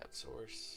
that source.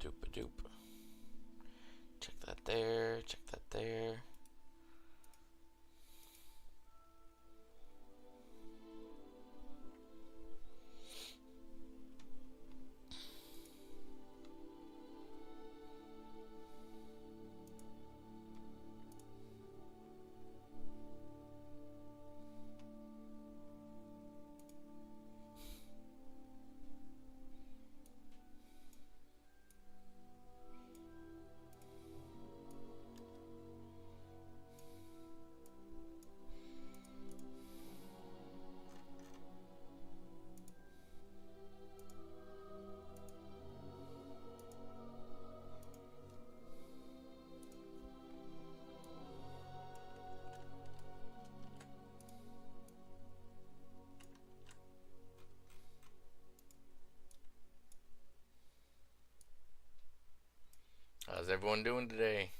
Doop a doop. Check that there, check that there. How's everyone doing today?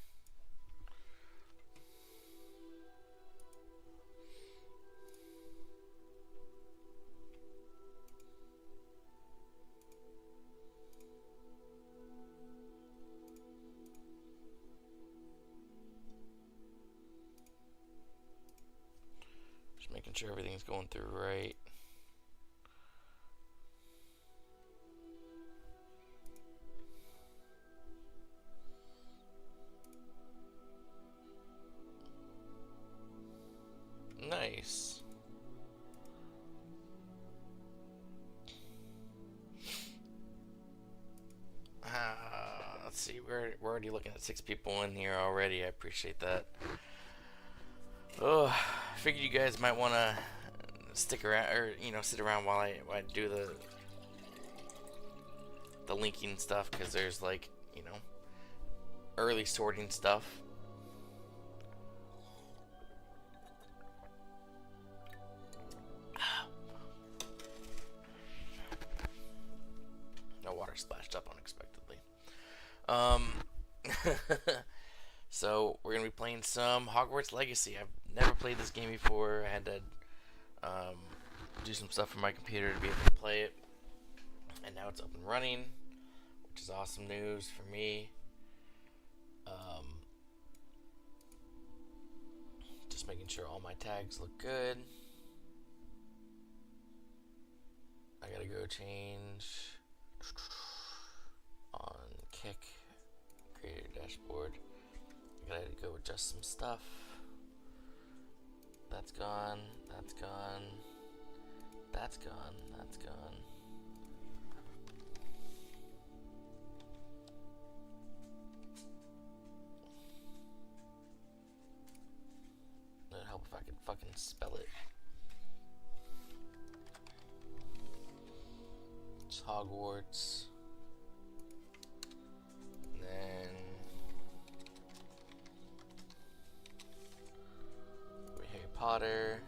Just making sure everything's going through right. Nice. Let's see, we're already looking at 6 people in here already. I appreciate that. Oh, I figured you guys might want to stick around, or sit around while I do the linking stuff, because there's like early sorting stuff. No water splashed up unexpectedly. So we're gonna be playing some Hogwarts Legacy. I've never played this game before. I had to do some stuff for my computer to be able to play it, and now it's up and running, which is awesome news for me. Just making sure all my tags look good. I gotta go change on kick, creator dashboard. I gotta go adjust some stuff. That's gone, that's gone, that's gone, that's gone. It'd help if I could fucking spell it. It's Hogwarts. And then Harry Potter.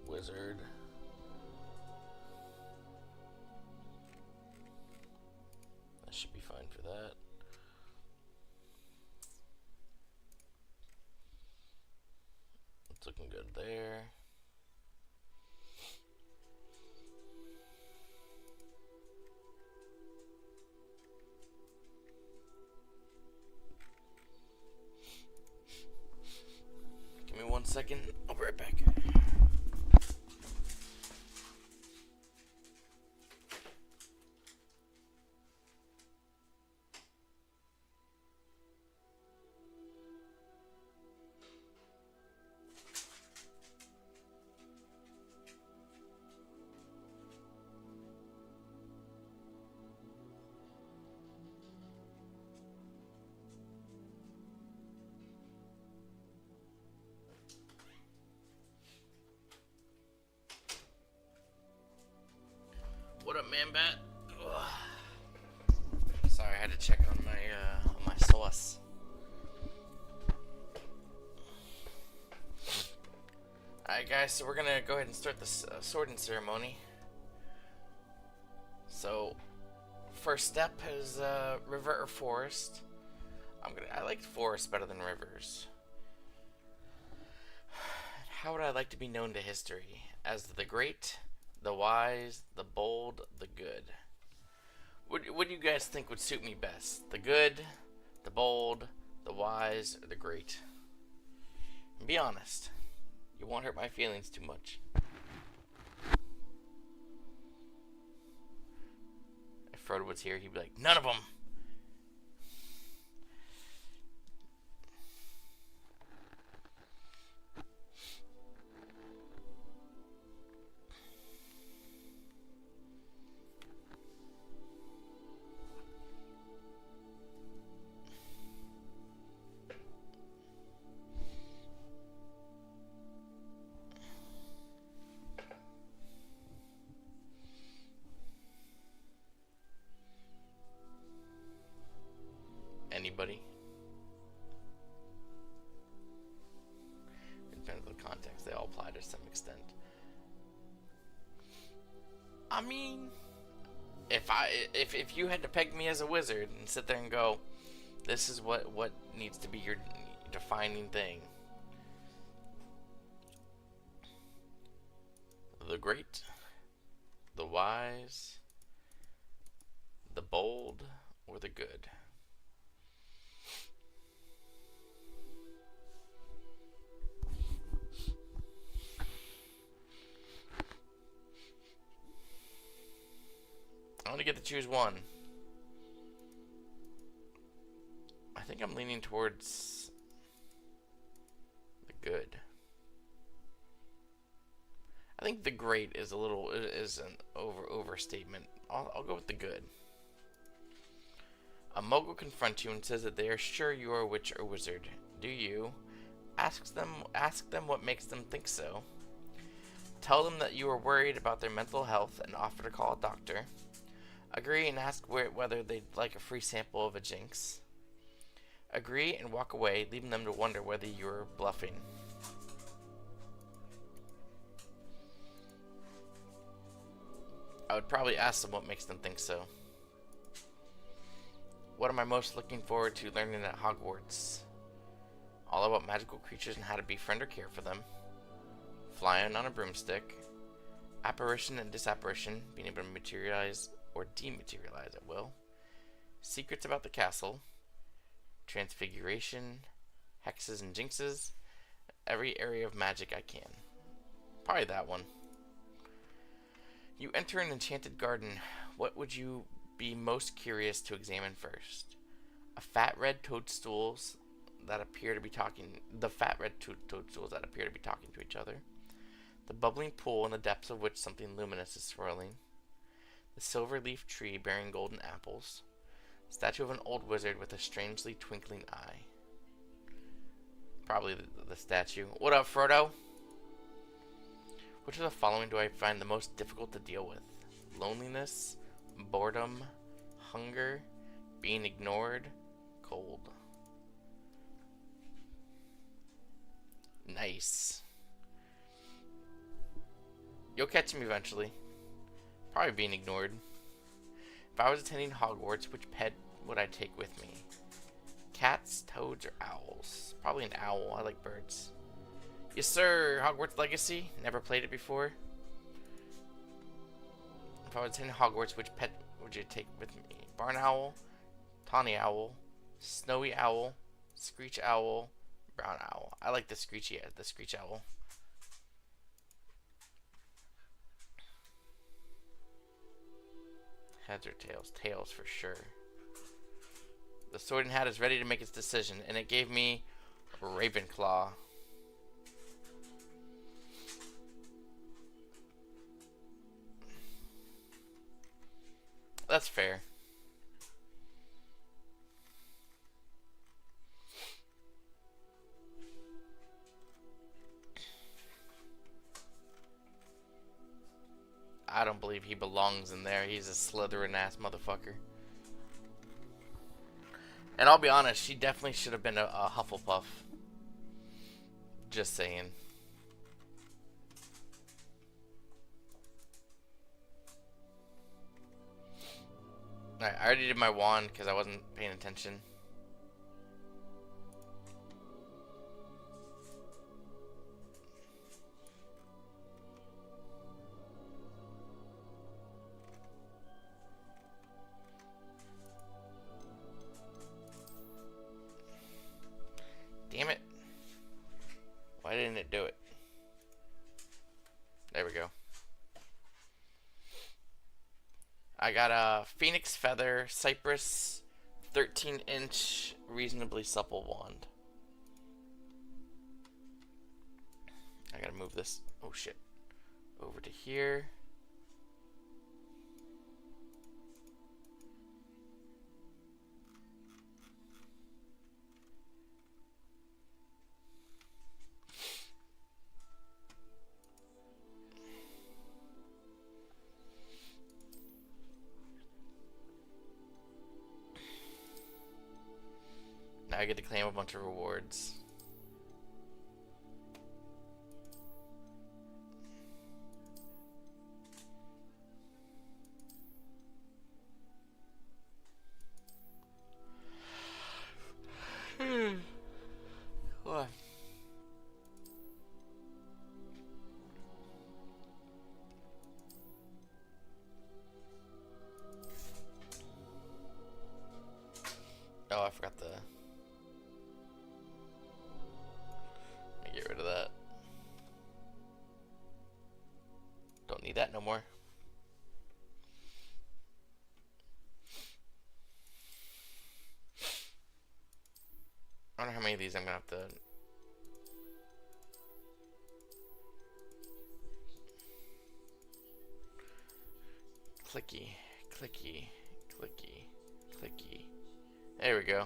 Wizard. That should be fine for that. It's looking good there. 1 second. I'll be right back. What up, man, bat? Sorry, I had to check on my sauce. Alright, guys, so we're gonna go ahead and start this sorting ceremony. So, first step is river or forest. I like forest better than rivers. How would I like to be known to history? As the great, the wise, the bold, the good. What do you guys think would suit me best? The good, the bold, the wise, or the great? And be honest. You won't hurt my feelings too much. If Frodo was here, he'd be like, none of them! Anybody? It depends on the context. They all apply to some extent. I mean, if you had to peg me as a wizard and sit there and go, this is what needs to be your defining thing. The great, the wise, the bold, or the good. I only get to choose one. I think I'm leaning towards the good. I think the great is an overstatement. I'll go with the good. A mogul confronts you and says that they are sure you are a witch or wizard. Do you? Ask them what makes them think so. Tell them that you are worried about their mental health and offer to call a doctor. Agree and ask whether they'd like a free sample of a jinx. Agree and walk away, leaving them to wonder whether you're bluffing. I would probably ask them what makes them think so. What am I most looking forward to learning at Hogwarts? All about magical creatures and how to befriend or care for them. Flying on a broomstick. Apparition and disapparition, being able to materialize or dematerialize at will. Secrets about the castle. Transfiguration. Hexes and jinxes. Every area of magic I can. Probably that one. You enter an enchanted garden. What would you be most curious to examine first? A fat red toadstools that appear to be talking. The fat red toadstools that appear to be talking to each other. The bubbling pool in the depths of which something luminous is swirling. The silver leaf tree bearing golden apples. Statue of an old wizard with a strangely twinkling eye. Probably the statue. What up, Frodo? Which of the following do I find the most difficult to deal with? Loneliness, boredom, hunger, being ignored, cold. Nice. You'll catch him eventually. Probably being ignored. If I was attending Hogwarts, which pet would I take with me? Cats, toads, or owls? Probably an owl. I like birds. Yes, sir. Hogwarts Legacy. Never played it before. If I was attending Hogwarts, which pet would you take with me? Barn owl, tawny owl, snowy owl, screech owl, Brown owl. I like the screech owl. Heads or tails? Tails for sure. The Sorting Hat is ready to make its decision, and it gave me a Ravenclaw. That's fair. I don't believe he belongs in there. He's a Slytherin ass motherfucker. And I'll be honest, she definitely should have been a Hufflepuff. Just saying. Alright, I already did my wand because I wasn't paying attention. Damn it. Why didn't it do it? There we go. I got a Phoenix Feather Cypress 13-inch reasonably supple wand. I gotta move this. Oh shit. Over to here. Now I get to claim a bunch of rewards. What? Oh, I forgot the... Let me get rid of that. Don't need that no more. I don't know how many of these I'm gonna have to... Clicky, clicky, clicky, clicky. There we go.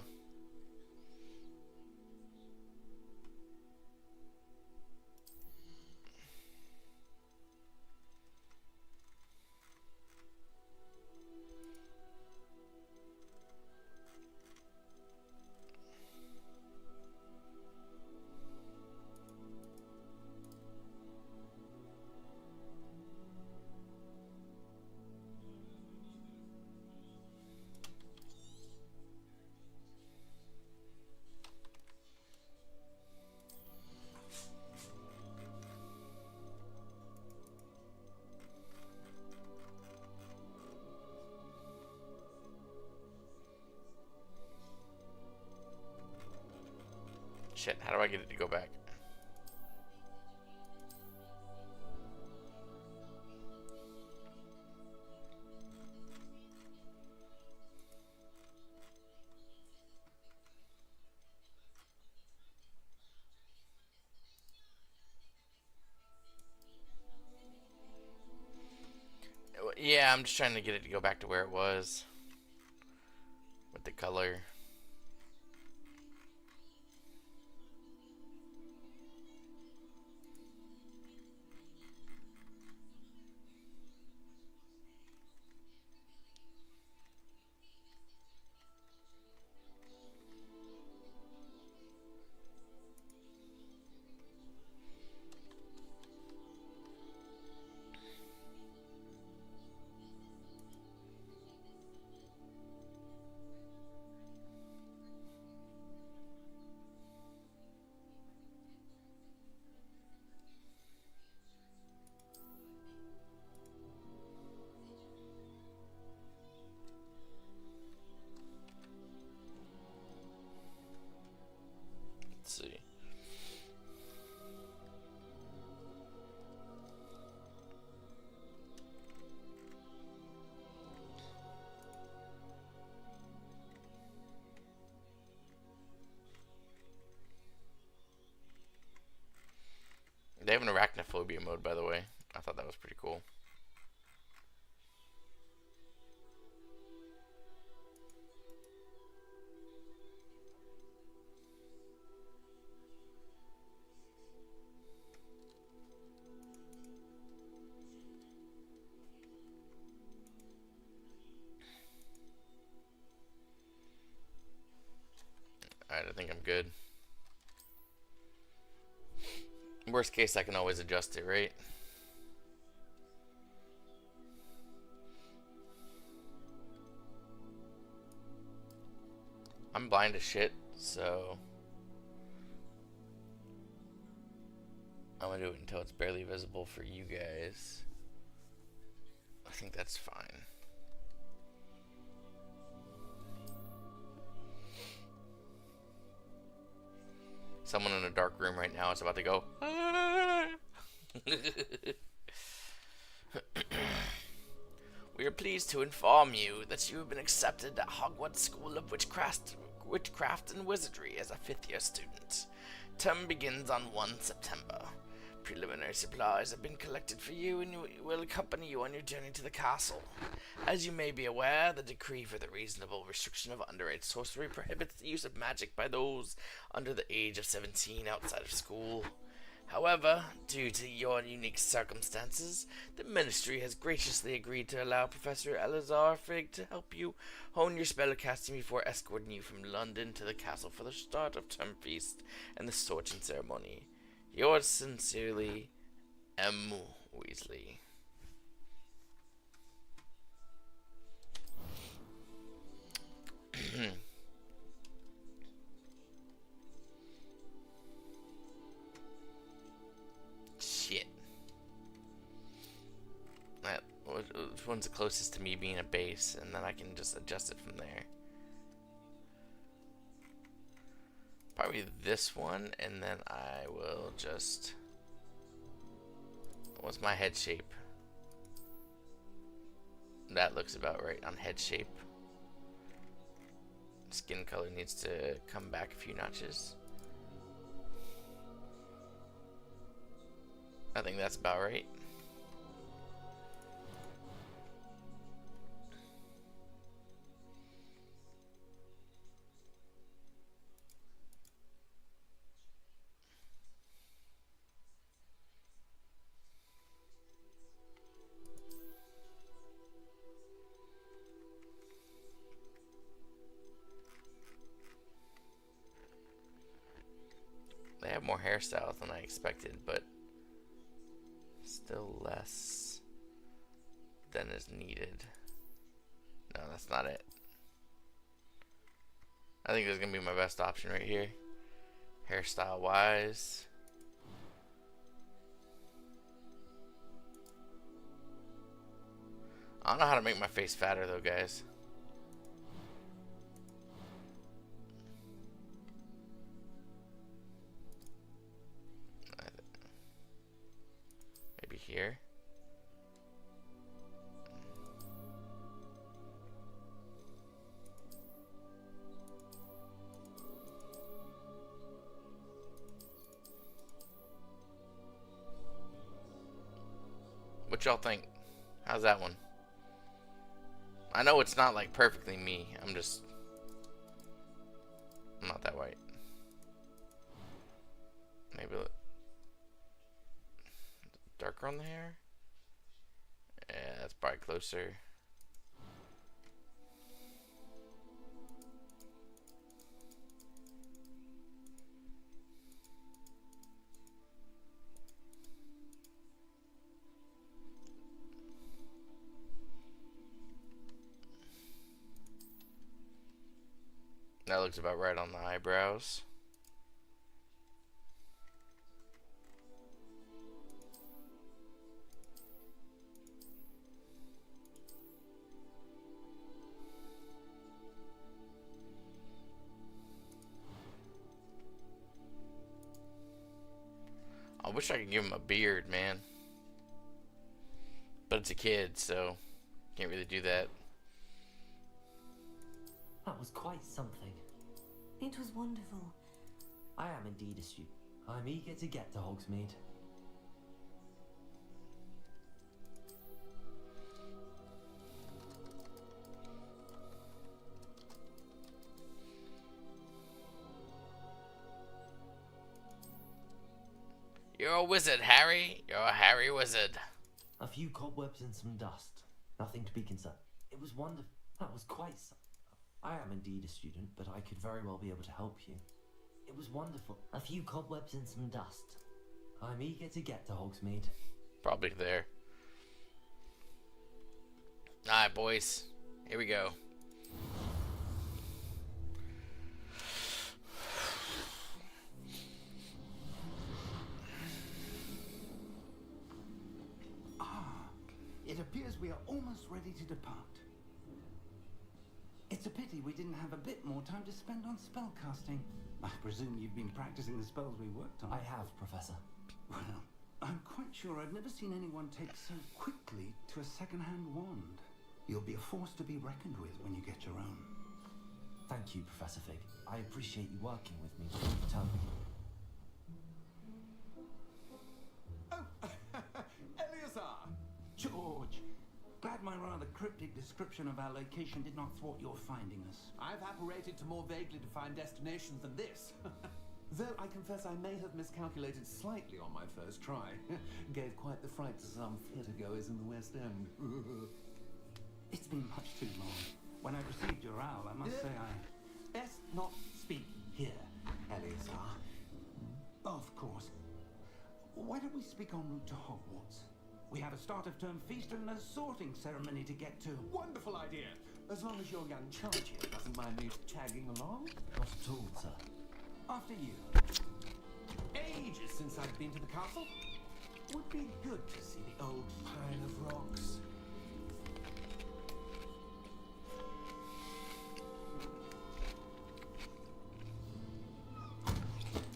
Shit, how do I get it to go back? Yeah, I'm just trying to get it to go back to where it was. With the color. Let's see. They have an arachnophobia mode, by the way. I thought that was pretty cool. Alright, I think I'm good. Worst case, I can always adjust it, right? I'm blind as shit, so I'm gonna do it until it's barely visible for you guys. I think that's fine. Someone in a dark room right now is about to go. We are pleased to inform you that you have been accepted at Hogwarts School of Witchcraft and Wizardry as a 5th year student. Term begins on 1 September. Preliminary supplies have been collected for you and will accompany you on your journey to the castle. As you may be aware, the decree for the reasonable restriction of underage sorcery prohibits the use of magic by those under the age of 17 outside of school. However, due to your unique circumstances, the Ministry has graciously agreed to allow Professor Elazar Fig to help you hone your spellcasting before escorting you from London to the castle for the start of Term Feast and the sorting ceremony. Yours sincerely, M. Weasley. Shit. Which one's the closest to me being a base, and then I can just adjust it from there. Probably this one, and then I will just... What's my head shape? That looks about right on head shape. Skin color needs to come back a few notches. I think that's about right. They have more hairstyles than I expected, but still less than is needed. No, that's not it. I think this is gonna be my best option right here, hairstyle wise. I don't know how to make my face fatter though, guys. Maybe here. What y'all think? How's that one? I know it's not like perfectly me. I'm not that white. Maybe darker on the hair. Yeah, that's probably closer. That looks about right on the eyebrows. I wish I could give him a beard, man. But it's a kid, so can't really do that. That was quite something. It was wonderful. I am indeed a student. I'm eager to get to Hogsmeade. You're a wizard, Harry. You're a Harry wizard. A few cobwebs and some dust. Nothing to be concerned. It was wonderful. That was quite some... I am indeed a student, but I could very well be able to help you. It was wonderful. A few cobwebs and some dust. I'm eager to get to Hogsmeade. Probably there. Alright, boys. Here we go. It appears we are almost ready to depart. It's a pity we didn't have a bit more time to spend on spellcasting. I presume you've been practicing the spells we worked on. I have, Professor. Well, I'm quite sure I've never seen anyone take so quickly to a second-hand wand. You'll be a force to be reckoned with when you get your own. Thank you, Professor Fig. I appreciate you working with me before you tell me. Eleazar! George! Glad my rather cryptic description of our location did not thwart your finding us. I've apparated to more vaguely defined destinations than this. Though I confess I may have miscalculated slightly on my first try. Gave quite the fright to some theatre-goers in the West End. It's been much too long. When I received your owl, I must say Best not speak here, Eleazar. Of course. Why don't we speak en route to Hogwarts? We have a start-of-term feast and a sorting ceremony to get to. Wonderful idea! As long as your young charge here doesn't mind me tagging along. Not at all, sir. After you. Ages since I've been to the castle. Would be good to see the old pile of rocks.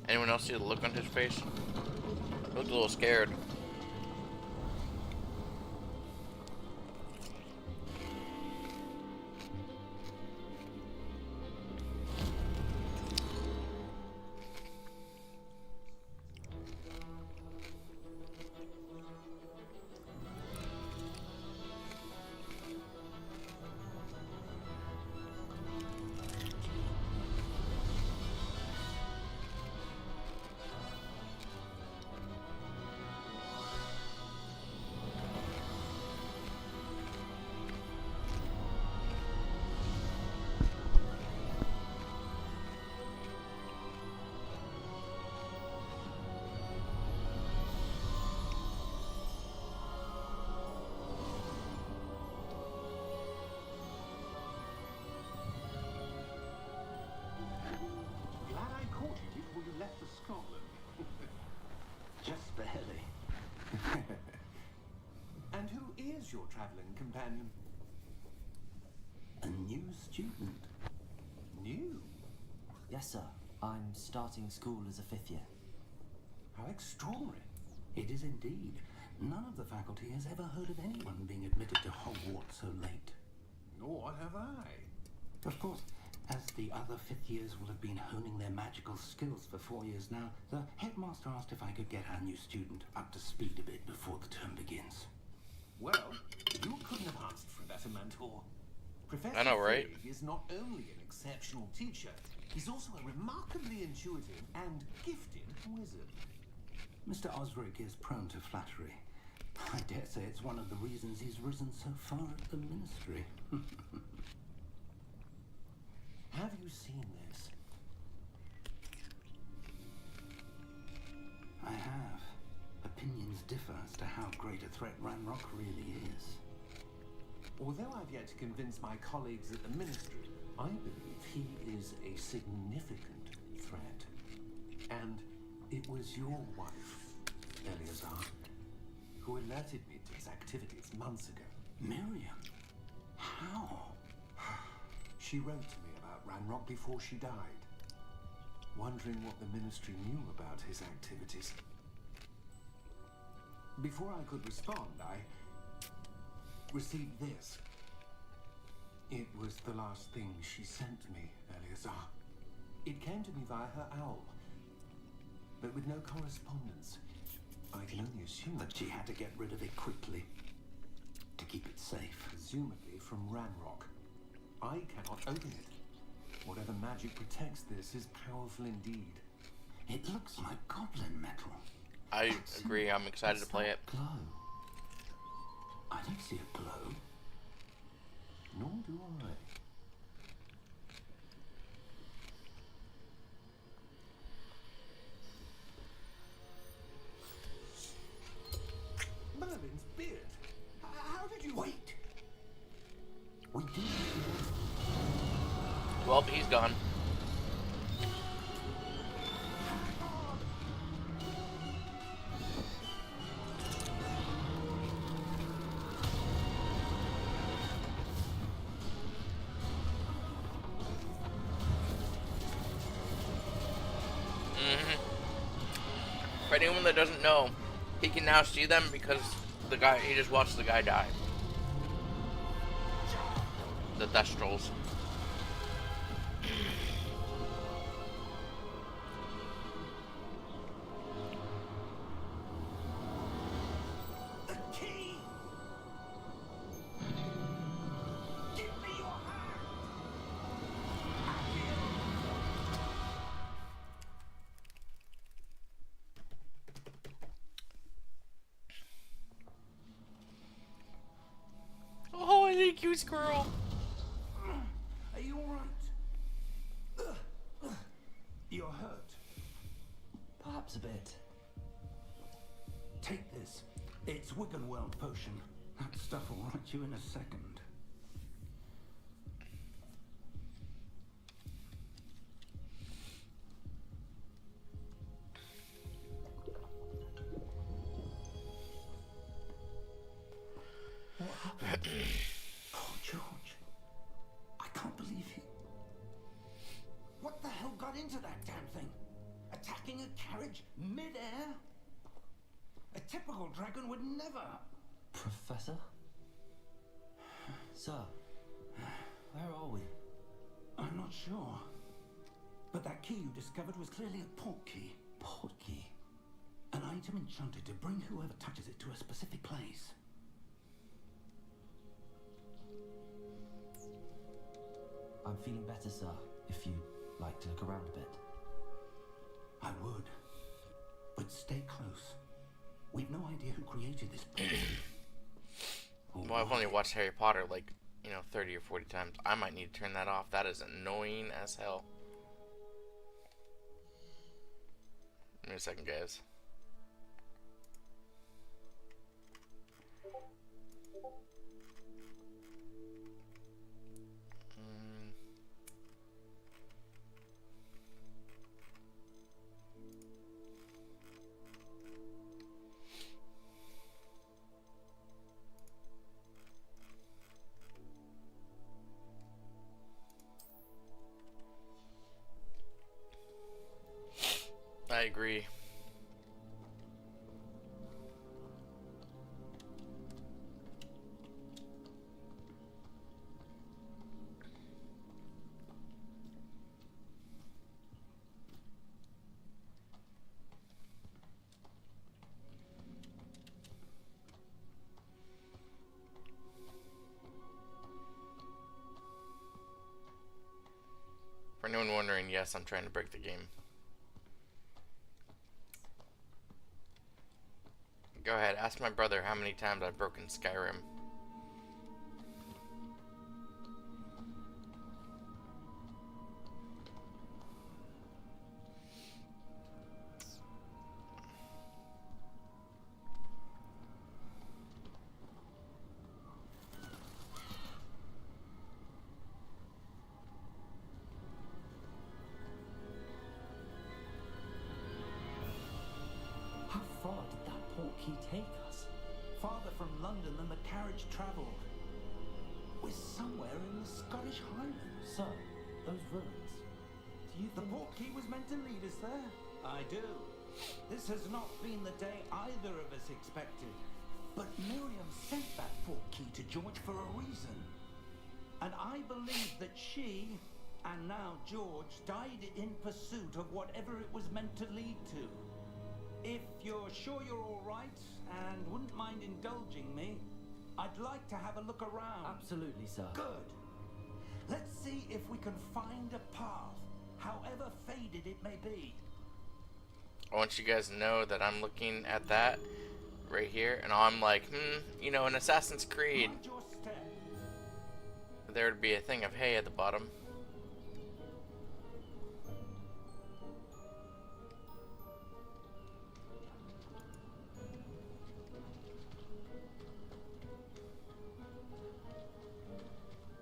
Anyone else see the look on his face? He looked a little scared. Glad I caught you before you left for Scotland. Just barely. And who is your travelling companion? A new student. New? Yes, sir. I'm starting school as a 5th year. How extraordinary. It is indeed. None of the faculty has ever heard of anyone being admitted to Hogwarts so late. Nor have I. Of course, as the other 5th years will have been honing their magical skills for 4 years now, the headmaster asked if I could get our new student up to speed a bit before the term begins. Well, you couldn't have asked for a better mentor. Professor I know, right? Fig is not only an exceptional teacher, he's also a remarkably intuitive and gifted wizard. Mr. Osric is prone to flattery. I dare say it's one of the reasons he's risen so far at the ministry. Have you seen this? I have. Opinions differ as to how great a threat Ranrock really is. Although I've yet to convince my colleagues at the ministry, I believe he is a significant threat. And it was your wife, Eleazar, who alerted me to his activities months ago. Miriam? How? She wrote to me about Ranrock before she died, wondering what the ministry knew about his activities. Before I could respond, I received this. It was the last thing she sent me, Eleazar. It came to me via her owl, but with no correspondence. I can only assume But she had to get rid of it quickly to keep it safe. presumably from Ranrock. I cannot open it. Whatever magic protects this is powerful indeed. It looks like goblin metal. I What's in agree. I'm excited to what's play that it. glow? I don't see a glow. Nor do I. Merlin's beard. How did you... Wait. We did. Well, he's gone. For anyone that doesn't know, he can now see them because he just watched the guy die. The Thestrals. The key! Give me your hand! Oh, I think cute squirrel. Are you alright? You're hurt. Perhaps a bit. Take this. It's Wiggenweld potion. That stuff will right you in a second. What happened? Oh, George. I can't believe you. What the hell got into that damn thing? Attacking a carriage mid-air? A typical dragon would never. Professor? Sir, where are we? I'm not sure. But that key you discovered was clearly a portkey. Portkey? An item enchanted to bring whoever touches it to a specific place. I'm feeling better, sir, if you'd like to look around a bit. I would. But stay close. We've no idea who created this place. Well, I've only watched Harry Potter like, 30 or 40 times. I might need to turn that off. That is annoying as hell. Give me a second, guys. I agree. For anyone wondering, yes, I'm trying to break the game. Go ahead, ask my brother how many times I've broken Skyrim. How far did that portkey take us? Farther from London than the carriage travelled. We're somewhere in the Scottish Highlands. Sir, those ruins. Do you The think... portkey was meant to lead us there. I do. This has not been the day either of us expected. But Miriam sent that portkey to George for a reason. And I believe that she, and now George, died in pursuit of whatever it was meant to lead to. If you're sure you're all right and wouldn't mind indulging me, I'd like to have a look around. Absolutely, sir. Good. Let's see if we can find a path, however faded it may be. I want you guys to know that I'm looking at that right here, and I'm like, you know, in Assassin's Creed, Mind your step. there would be a thing of hay at the bottom.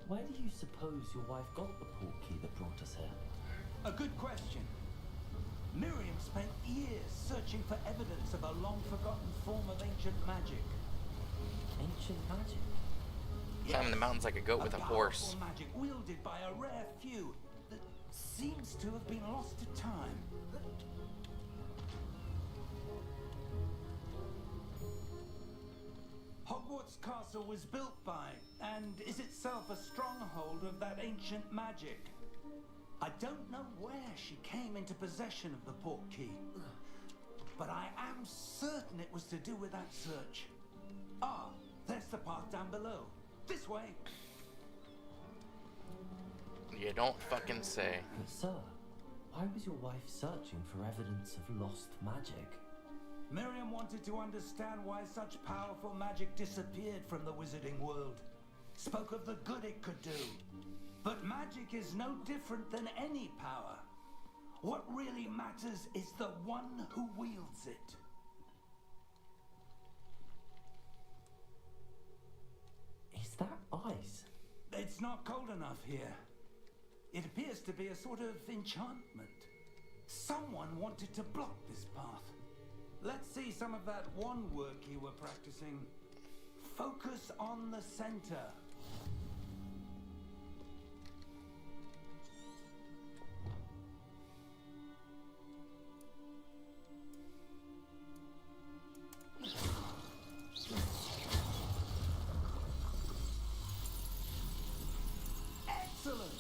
Where do you suppose your wife got the portkey that brought us here? A good question. Miriam spent years searching for evidence of a long-forgotten form of ancient magic. Ancient magic? Climbing the mountains like a goat with a horse. Powerful magic wielded by a rare few that seems to have been lost to time. Hogwarts Castle was built by, and is itself a stronghold of that ancient magic. I don't know where she came into possession of the portkey, but I am certain it was to do with that search. Ah, there's the path down below. This way. You don't fucking say. But sir, why was your wife searching for evidence of lost magic? Miriam wanted to understand why such powerful magic disappeared from the wizarding world. Spoke of the good it could do. But magic is no different than any power. What really matters is the one who wields it. Is that ice? It's not cold enough here. It appears to be a sort of enchantment. Someone wanted to block this path. Let's see some of that wand work you were practicing. Focus on the center. Excellent.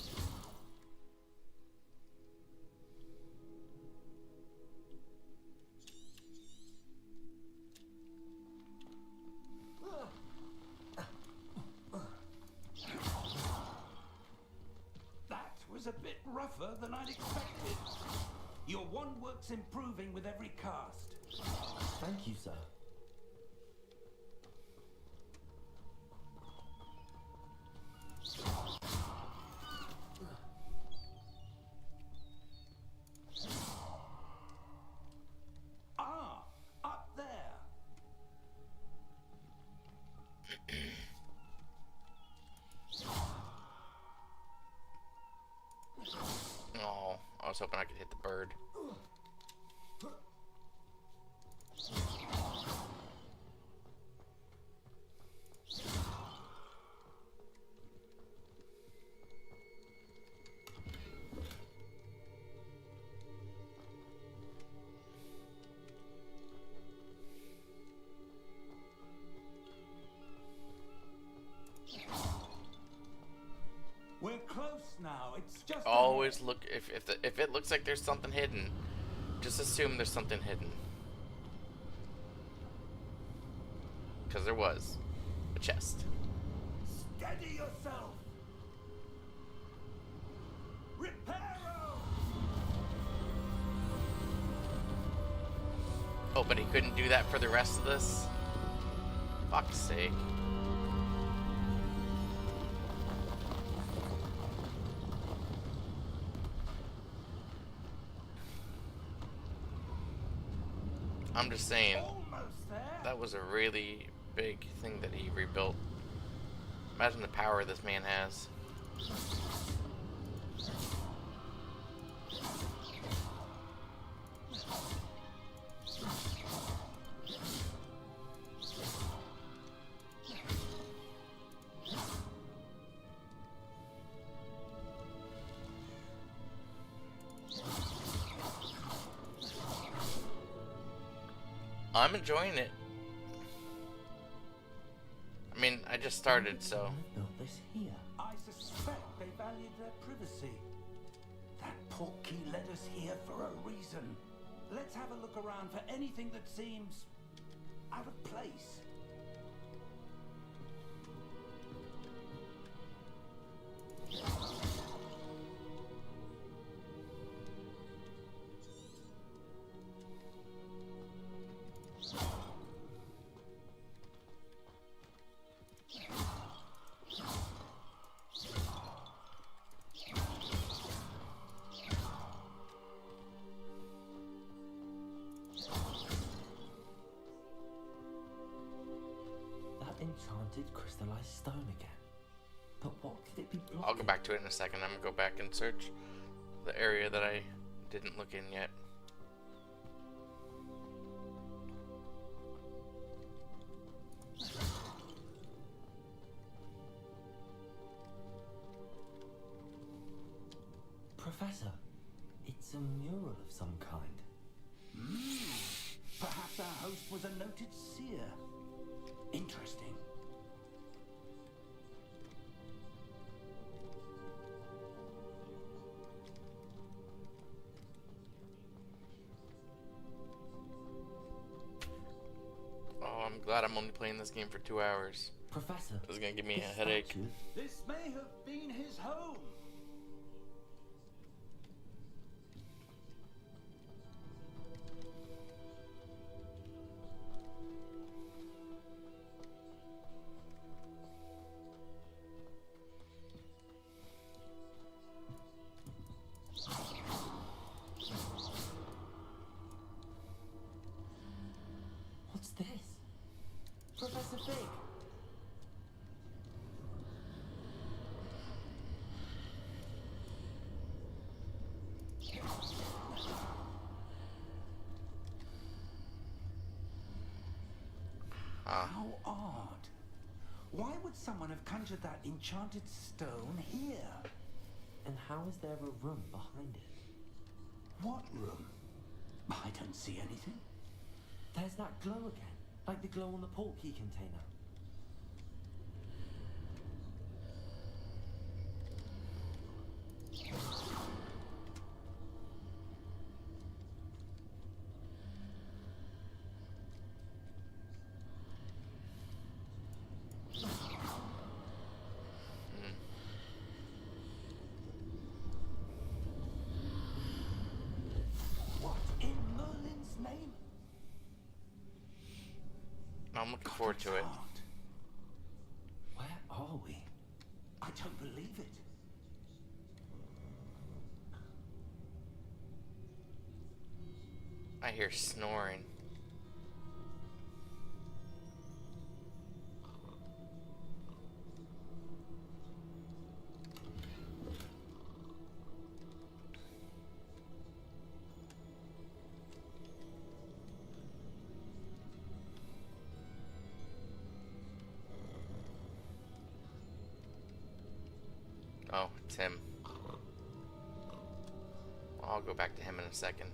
That was a bit rougher than I'd expected. Your wand work's improving with every cast. Thank you, sir. Ah, up there. Oh, I was hoping I could hit the bird. We're close now. It's just Always look if it looks like there's something hidden, just assume there's something hidden. Because there was a chest. Steady yourself. Reparo. Oh, but he couldn't do that for the rest of this? Fuck's sake. I'm just saying, Almost there. that was a really big thing that he rebuilt. Imagine the power this man has. I'm enjoying it. I mean, I just started, so. I built this here. I suspect they valued their privacy. That portkey led us here for a reason. Let's have a look around for anything that seems out of place. That enchanted crystallized stone again. But what could it be blocking? I'll go back to it in a second. I'm gonna go back and search the area that I didn't look in yet. Professor, it's a mural of some kind. Perhaps our host was a noted seer. Interesting. Oh, I'm glad I'm only playing this game for 2 hours. Professor, This is gonna give me a this headache. statue- This may have been his home. What's this? Professor Fig! How odd. Why would someone have conjured that enchanted stone here? And how is there a room behind it? What room? I don't see anything. There's that glow again, like the glow on the portkey container. What in Merlin's name? I'm looking forward to it. Heart. Where are we? I don't believe it. I hear snoring. Oh, it's him. I'll go back to him in a second.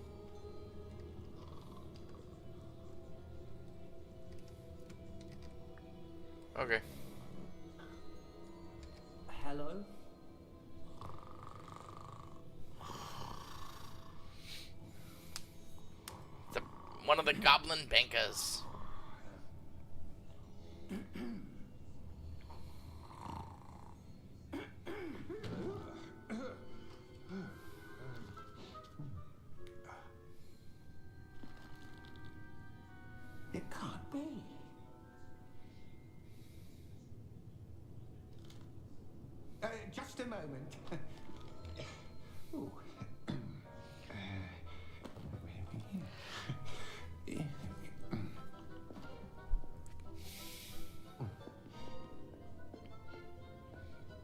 Okay. Hello? One of the goblin bankers. It can't be. Just a moment. Ooh.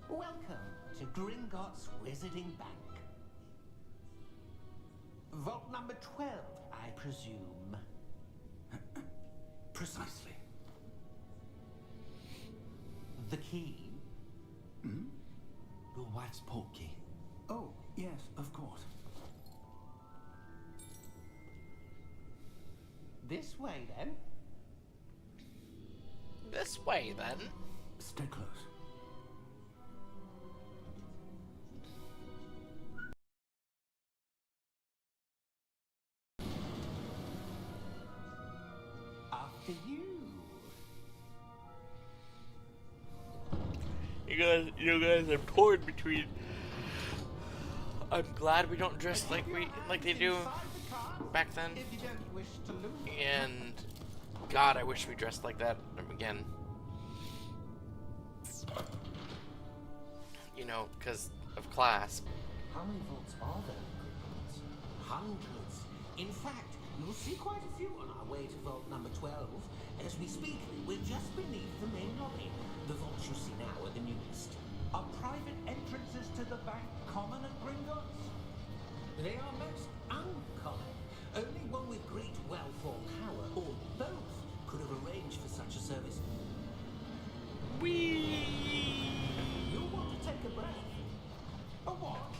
Welcome to Gringotts Wizarding Bank. Vault number 12, I presume. Precisely. The key? Your wife's portkey. Oh, yes, of course. This way, then. This way, then. Stay close. After you. You guys are torn between. I'm glad we don't dress like they do Inside the car, back then, if you don't wish to lose. and God, I wish we dressed like that again. You know, because of class. How many vaults are there in Gringotts? Hundreds. In fact, you'll see quite a few on our way to vault number 12. As we speak, we're just beneath the main lobby. The vaults you see now are the newest. Are private entrances to the bank common at Gringotts? They are most uncommon. Only one with great wealth or power, or both, could have arranged for such a service. You'll want to take a breath. A what?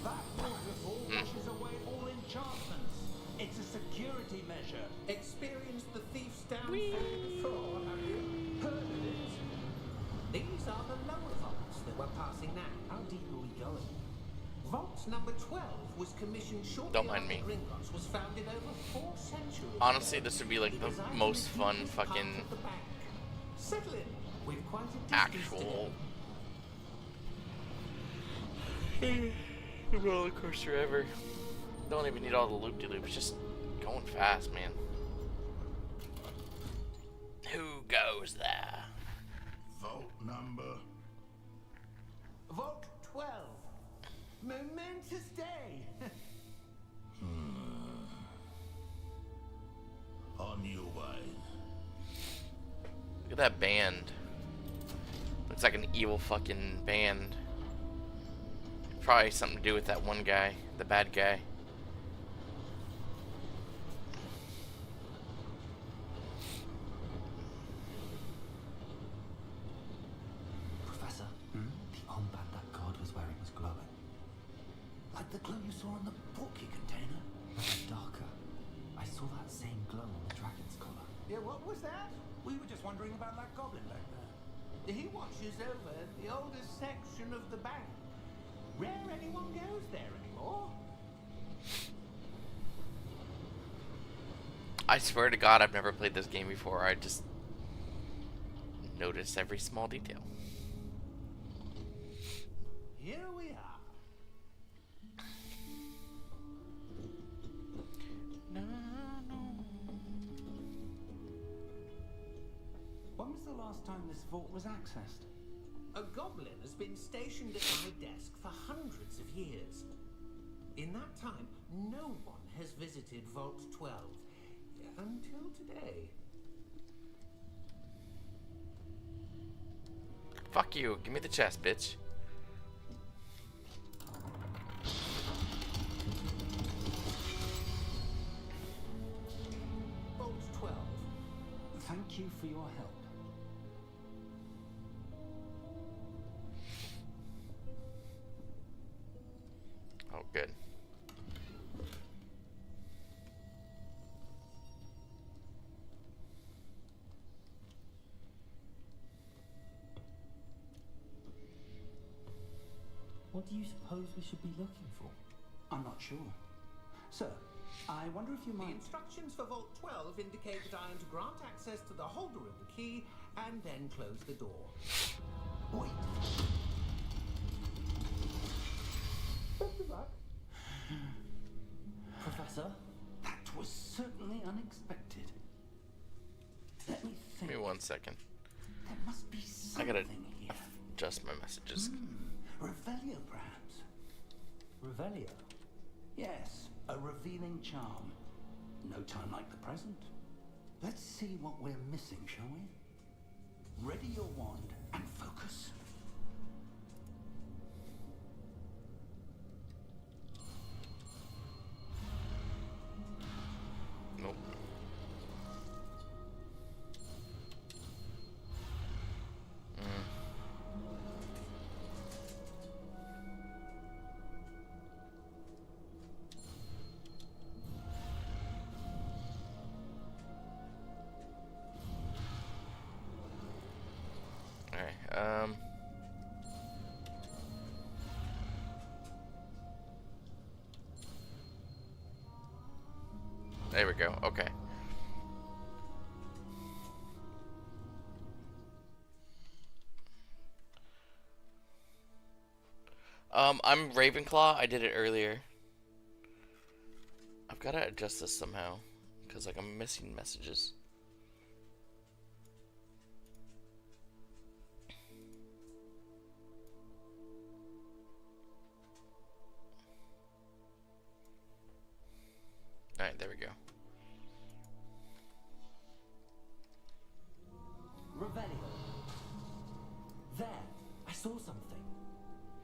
That waterfall washes away all enchantments. It's a security measure. Experienced the thief's downfall before, have you? Heard of it? These are the lower vaults that we're passing now. How deep are we going? Vault number 12 was commissioned shortly Don't mind after me. Gringotts was founded over 4 centuries Honestly, ago. this would be like It the was either most the fun deepest part fucking of the bank. Settle in. We've quite a distance to actual go. roller coaster ever. Don't even need all the loop-de-loops, just going fast, man. Who goes there? Vault number. Vault 12. Momentous day. On your way. Look at that band. Looks like an evil fucking band. Probably something to do with that one guy, the bad guy. Professor, the armband that guard was wearing was glowing. Like the glow you saw on the portkey container. But darker. I saw that same glow on the dragon's collar. Yeah, what was that? We were just wondering about that goblin back there. He watches over the oldest section of the bank. Rare anyone goes there anymore. I swear to God, I've never played this game before. I just notice every small detail. Here we are. When was the last time this vault was accessed? A goblin has been stationed at my desk for hundreds of years. In that time, no one has visited Vault 12 until today. Fuck you. Give me the chest, bitch. Vault 12. Thank you for your help. Oh, good. What do you suppose we should be looking for? I'm not sure. Sir, I wonder if you The might... instructions for Vault 12 indicate that I am to grant access to the holder of the key and then close the door. Wait. Best of luck. Professor? That was certainly unexpected. Let me Give think. me 1 second. There must be I something gotta here. adjust my messages. Revelio, perhaps? Revelio? Yes, a revealing charm. No time like the present. Let's see what we're missing, shall we? Ready your wand and focus. Nope. Alright, there we go, okay. I'm Ravenclaw, I did it earlier. I've gotta adjust this somehow. Because, like, I'm missing messages. Alright, there we go. Revelio. There, I saw something.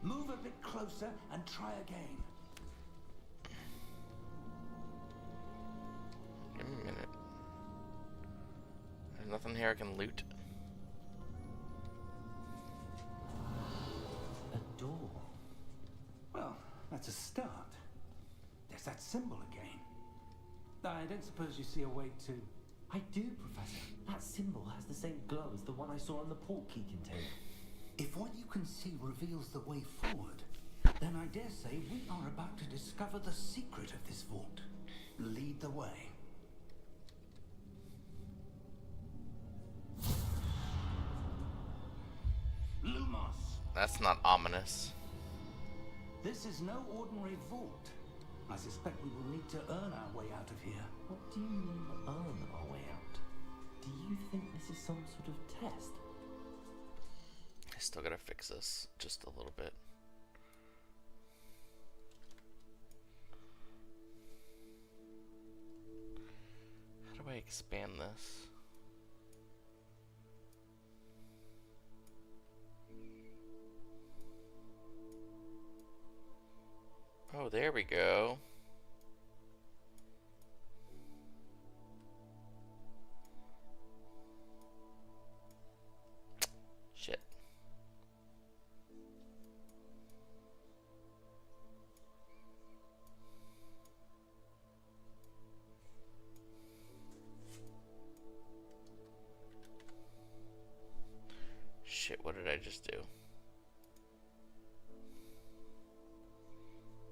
Move a bit closer and try again. Give me a minute. There's nothing here I can loot. A door. Well, that's a start. There's that symbol again. I don't suppose you see a way to... I do, Professor. That symbol has the same glow as the one I saw on the port key container. If what you can see reveals the way forward, then I dare say we are about to discover the secret of this vault. Lead the way. Lumos! That's not ominous. This is no ordinary vault. I suspect we will need to earn our way out of here. What do you mean, earn our way out? Do you think this is some sort of test? I still gotta fix this just a little bit. How do I expand this? Oh, there we go. Shit. Shit, what did I just do?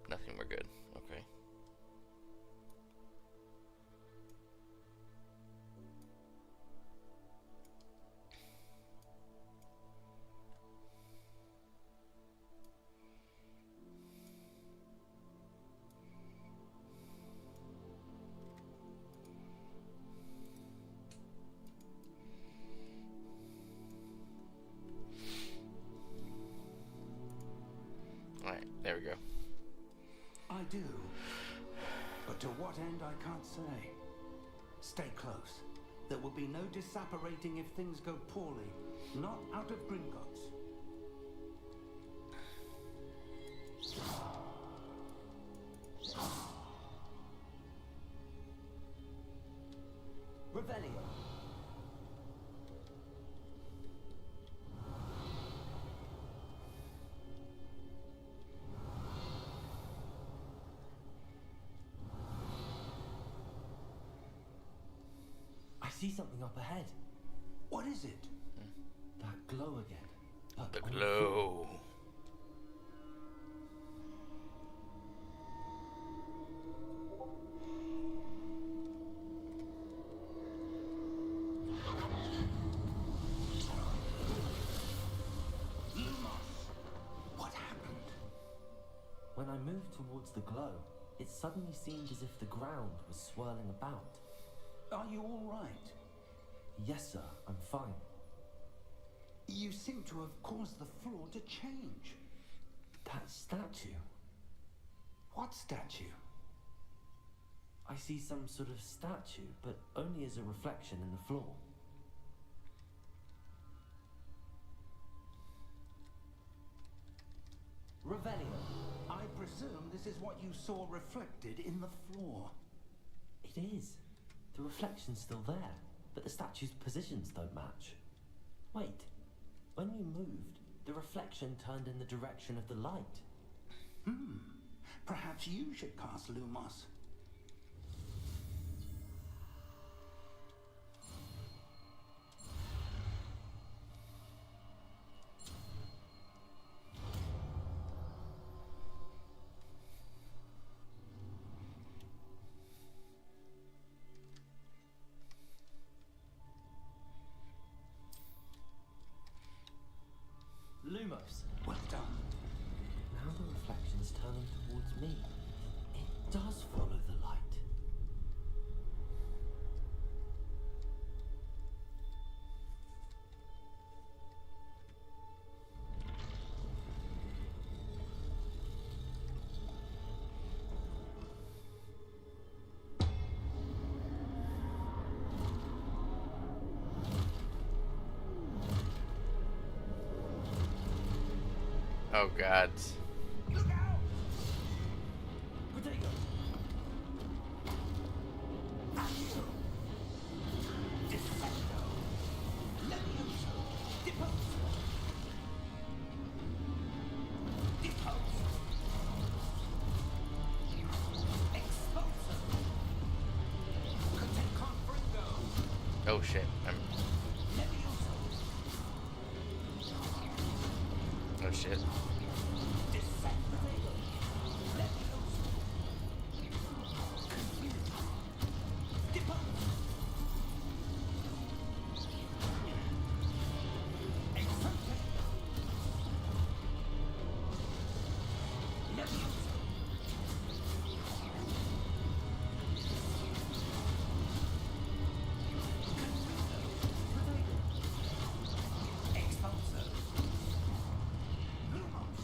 Nothing, we're good. Okay. Alright, there we go. I do. But to what end, I can't say. Stay close. There will be no disapparating if things go poorly. Not out of Gringotts. Revelio. I see something up ahead. What is it? That glow again. But The on the glow. What happened? When I moved towards the glow, it suddenly seemed as if the ground was swirling about. Are you all right? Yes, sir, I'm fine. You seem to have caused the floor to change. That statue. What statue? I see some sort of statue, but only as a reflection in the floor. Revelio. I presume this is what you saw reflected in the floor. It is. The reflection's still there, but the statue's positions don't match. Wait. When you moved, the reflection turned in the direction of the light. Perhaps you should cast Lumos. Lumos. Well done. Now the reflection's turning towards me. It does follow the light. Oh god. Look out! Potato! Accio! Defendo! Levioso! Deposo! Deposo! Exposo! Content confringo! Oh shit. Levioso! Oh shit. Descend potato! Levioso! Deposo! Exante! Levioso! Expulso! Lumos!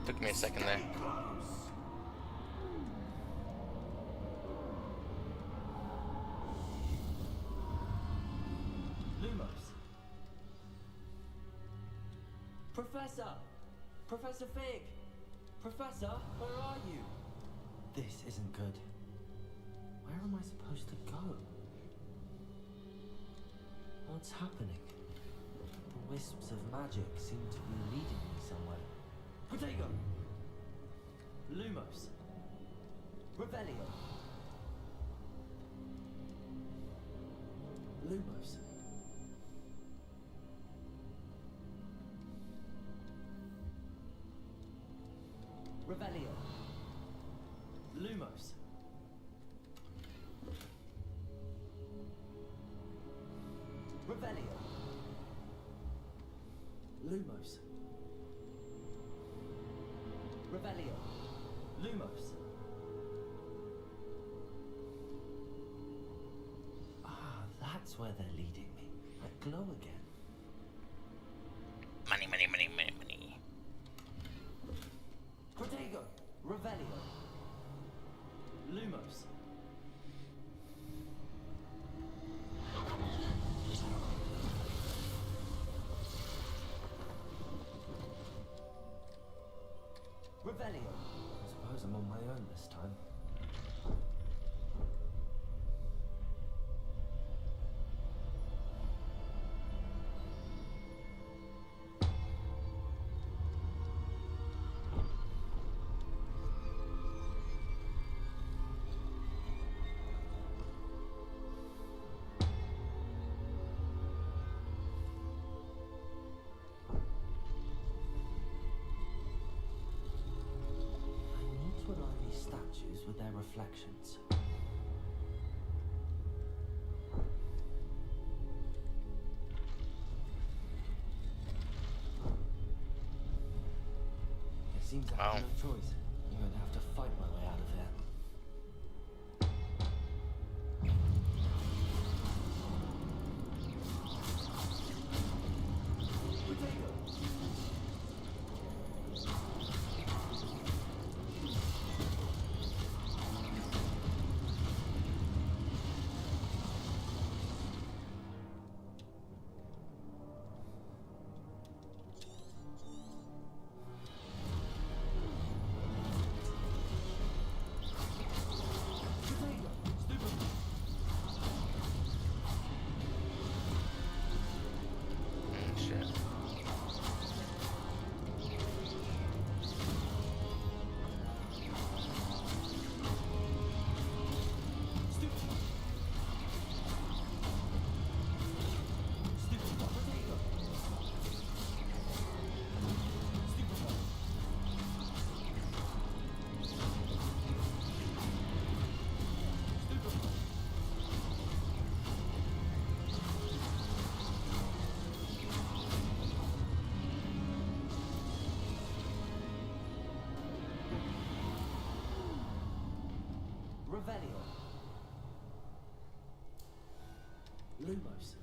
Took me a second there. Close! Lumos. Professor! Professor Fig! Professor, where are you? This isn't good. Where am I supposed to go? What's happening? The wisps of magic seem to be leading me somewhere. Potato! Lumos. Revelio. Lumos. Revelio. Lumos. Revelio. Lumos. Revelio. Lumos. Ah, that's where they're leading me. That glow again. Money, money, money, money, money. Protego. Revelio. Lumos. Revelio. I suppose I'm on my own this time. I need to align these statues with their reflections. It seems I have Wow. no choice. I'm going to have to fight my way out of here. Potato! Potato! Stupid! Shit. Stupid! Stupid! Potato! Stupid! Stupid! Revelio. Lumos.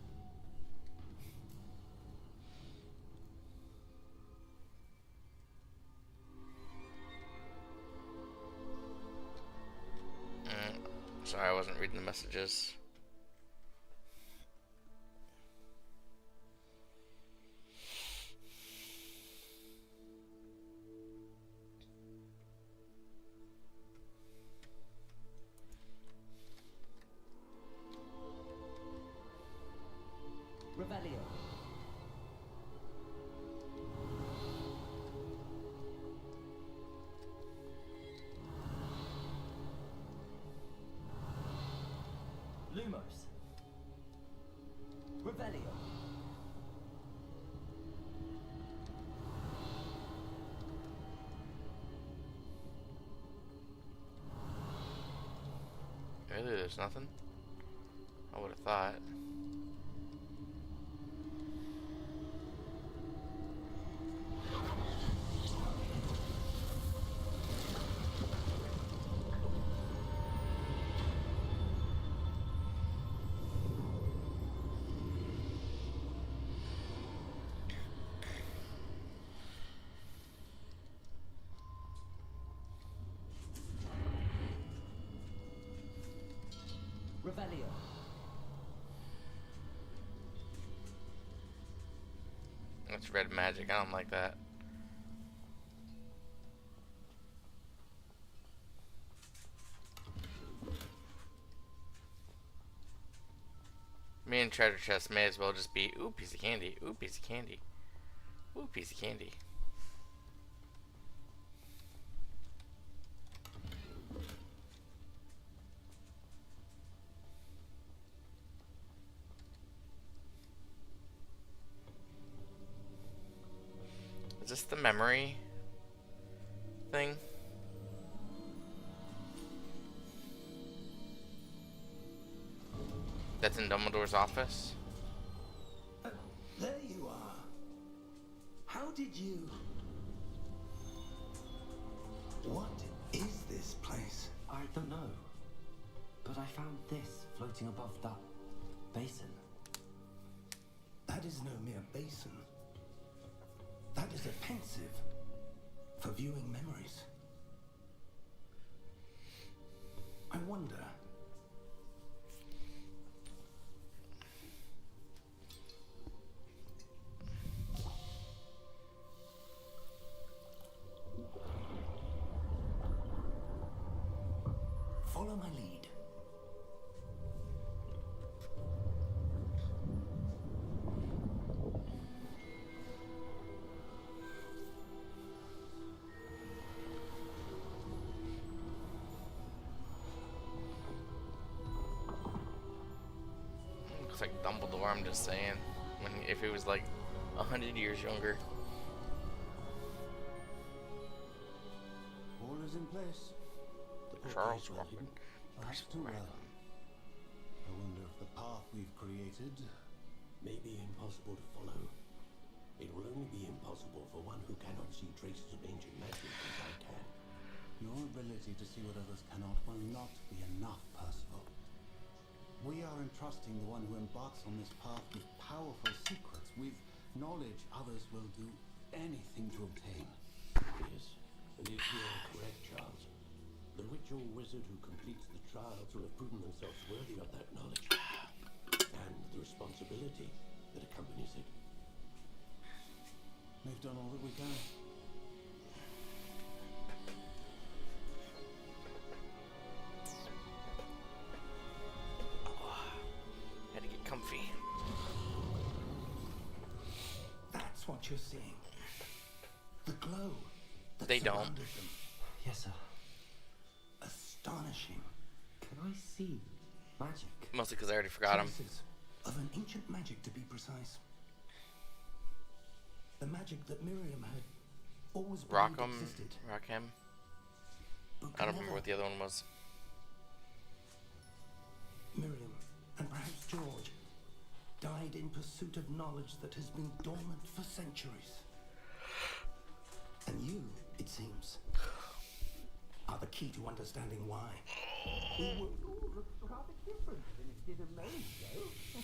Sorry, I wasn't reading the messages. Lumos. Revelio. Really, there's nothing? I would have thought. Revelio. That's red magic. I don't like that. Me and treasure chest may as well just be, ooh, piece of candy, ooh, piece of candy, ooh, piece of candy. Is this the memory thing? That's in Dumbledore's office? There you are. How did you... What is this place? I don't know. But I found this floating above that basin. That is no mere basin. That is a pensive for viewing memories. I wonder... Follow my lead. Looks like Dumbledore, I'm just saying. If he was like 100 years younger. All is in place. Charles Okay, Walker. perhaps too well. I wonder if the path we've created may be impossible to follow. It will only be impossible for one who cannot see traces of ancient magic as I can. Your ability to see what others cannot will not be enough, Percival. We are entrusting the one who embarks on this path with powerful secrets, with knowledge others will do anything to obtain. Yes, and if you are correct, Charles, the witch or wizard who completes the trials will have proven themselves worthy of that knowledge and the responsibility that accompanies it. We've done all that we can. Had to get comfy. That's what you're seeing. The glow that They don't. surrounded them. Yes, sir. Astonishing. Can I see magic? Mostly because I already forgot him. Traces of an ancient magic, to be precise. The magic that Miriam had always believed Rockham. existed. Rockham. but I don't never remember what the other one was. Miriam, and perhaps George, died in pursuit of knowledge that has been dormant for centuries. And you, it seems, are the key to understanding why. Rather different than it did a moment ago.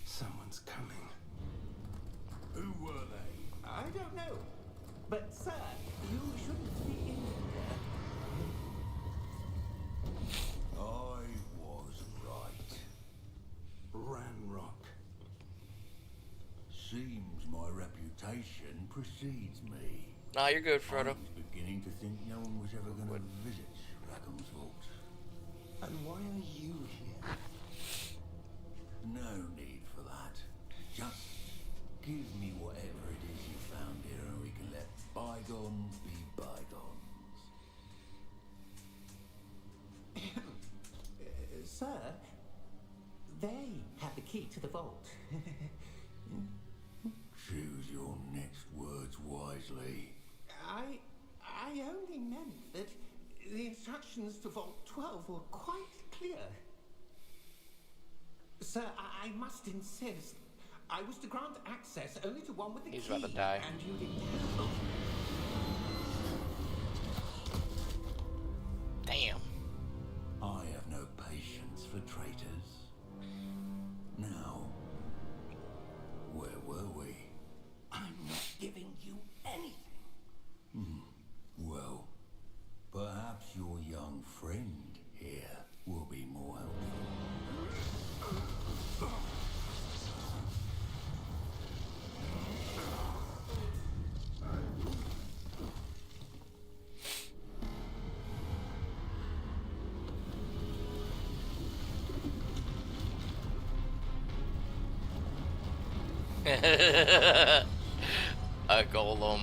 Someone's coming. Who were they? I don't know. But, sir, you shouldn't be in here. I was right. Ranrock. Seems my reputation precedes me. Nah, you're good, I Frodo. was beginning to think no one was ever going to visit Rackham's Vault. And why are you here? No need for that. Just give me whatever it is you found here and we can let bygones be bygones. Sir, They have the key to the vault. Choose your next words wisely. I only meant that the instructions to Vault 12 were quite clear. Sir, I must insist. I was to grant access only to one with the He's key. about to die. And you didn't have. Damn. I have no patience for traitors. Now, where were we? I'm not giving you anything. Well, perhaps your young friend here will be more helpful. A golem.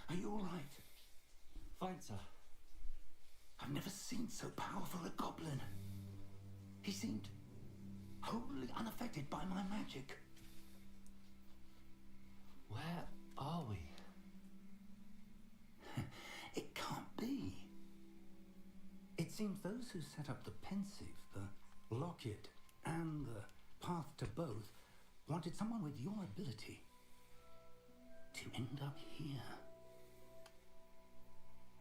Are you all right? Fine, sir. I've never seen so powerful a goblin. He seemed wholly unaffected by my magic. Where are we? It can't be. It seems those who set up the pensive, the locket, and the path to both wanted someone with your ability to end up here.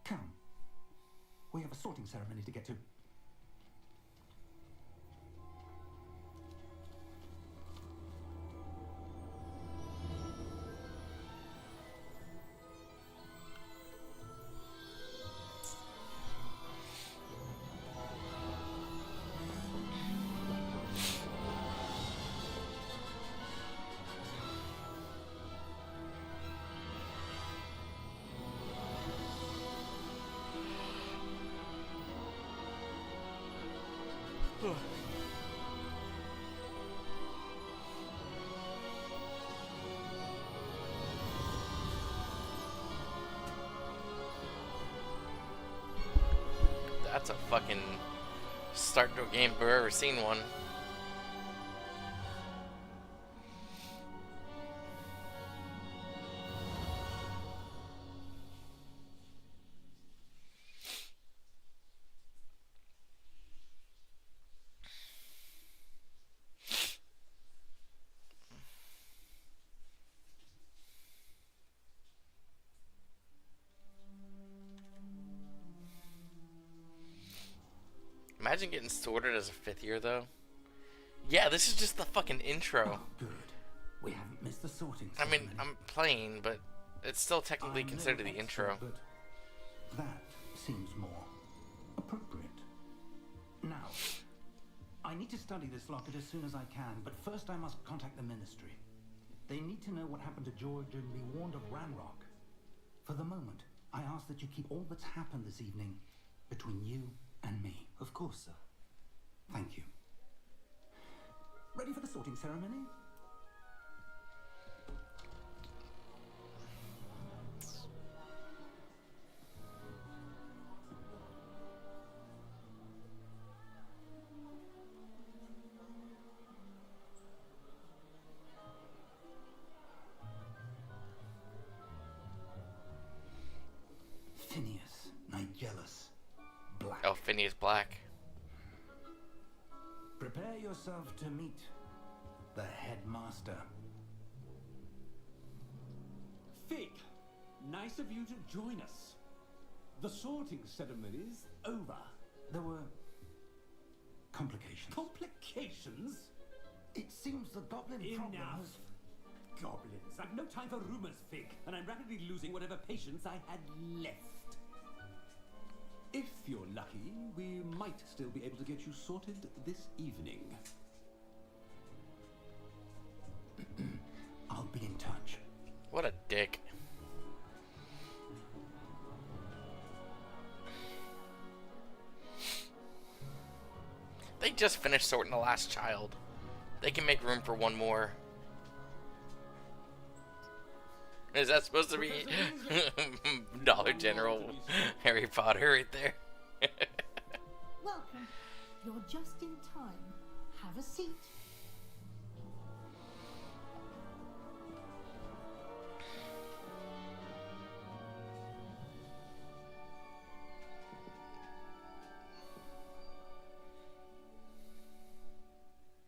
Come. We have a sorting ceremony to get to. That's a fucking start to a game if I've ever seen one. Imagine getting sorted as a 5th year, though. Yeah, this is just the fucking intro. Oh, good. We haven't missed the sorting I mean, ceremony. I'm playing, but it's still technically I'm no considered the expert, intro. But that seems more appropriate. Now, I need to study this locket as soon as I can, but first I must contact the ministry. They need to know what happened to George and be warned of Ranrock. For the moment, I ask that you keep all that's happened this evening between you and me. Of course, sir. Thank you. Ready for the sorting ceremony? Phineas, Nigellus, Black. Oh, Phineas Black. Prepare yourself to meet the headmaster. Fig, nice of you to join us. The sorting ceremony is over. There were Complications. Complications? It seems the goblin problem Enough. has... Goblins. I've no time for rumors, Fig, and I'm rapidly losing whatever patience I had left. If you're lucky, we might still be able to get you sorted this evening. I'll be in touch. What a dick. They just finished sorting the last child. They can make room for one more. Is that supposed to be Dollar General Harry Potter right there? Welcome. You're just in time. Have a seat.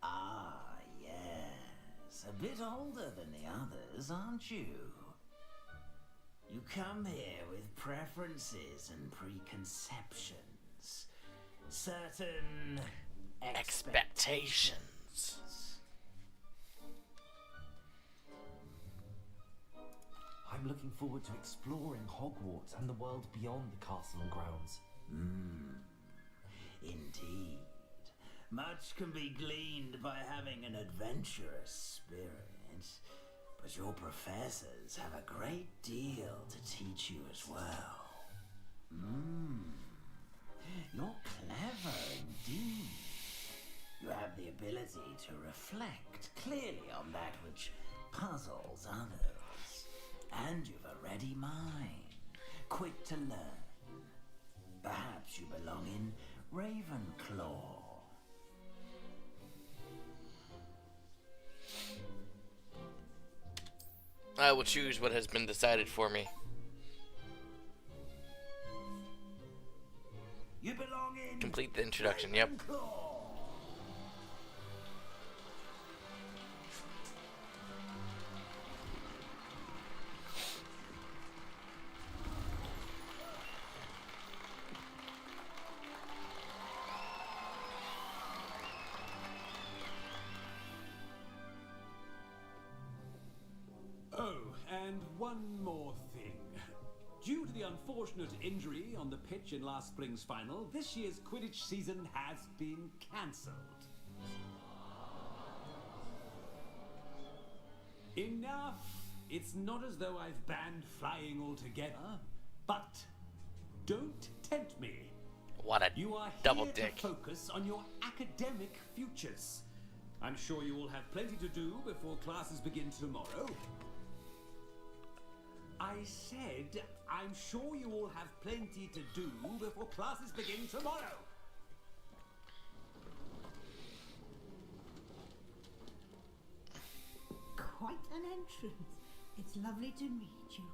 Ah, yes. A bit older than the others, aren't you? You come here with preferences and preconceptions. Certain Expectations. I'm looking forward to exploring Hogwarts and the world beyond the castle and grounds. Indeed. Much can be gleaned by having an adventurous spirit. But your professors have a great deal to teach you as well. You're clever indeed. You have the ability to reflect clearly on that which puzzles others. And you've a ready mind, quick to learn. Perhaps you belong in Ravenclaw. I will choose what has been decided for me. You belong in Complete the introduction, yep. Ravenclaw. Oh, and one more thing. Due to the unfortunate injury on the pitch in last spring's final, this year's Quidditch season has been cancelled. Enough! It's not as though I've banned flying altogether, but don't tempt me. What a You are double here dick. to focus on your academic futures. I'm sure you all have plenty to do before classes begin tomorrow. I said, I'm sure you all have plenty to do before classes begin tomorrow. Quite an entrance. It's lovely to meet you.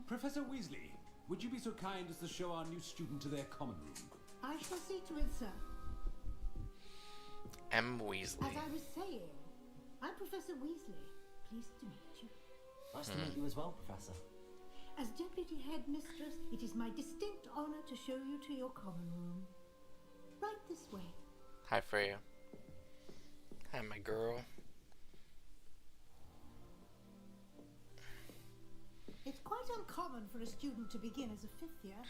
Professor Weasley, would you be so kind as to show our new student to their common room? I shall see to it, sir. M. Weasley. As I was saying, I'm Professor Weasley. Pleased to meet you. Nice to meet you as well, Professor. As Deputy Headmistress, it is my distinct honor to show you to your common room. Right this way. Hi, Freya. Hi, my girl. It's quite uncommon for a student to begin as a fifth year.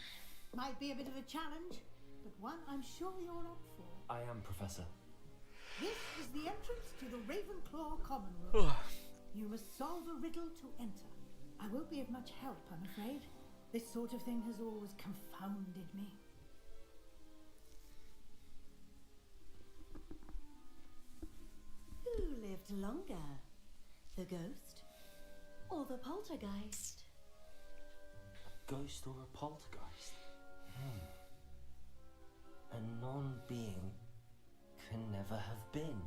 Might be a bit of a challenge, but one I'm sure you're up for. I am, Professor. This is the entrance to the Ravenclaw common room. You must solve a riddle to enter. I won't be of much help, I'm afraid. This sort of thing has always confounded me. Who lived longer? The ghost or the poltergeist? Ghost or a poltergeist? A non-being can never have been.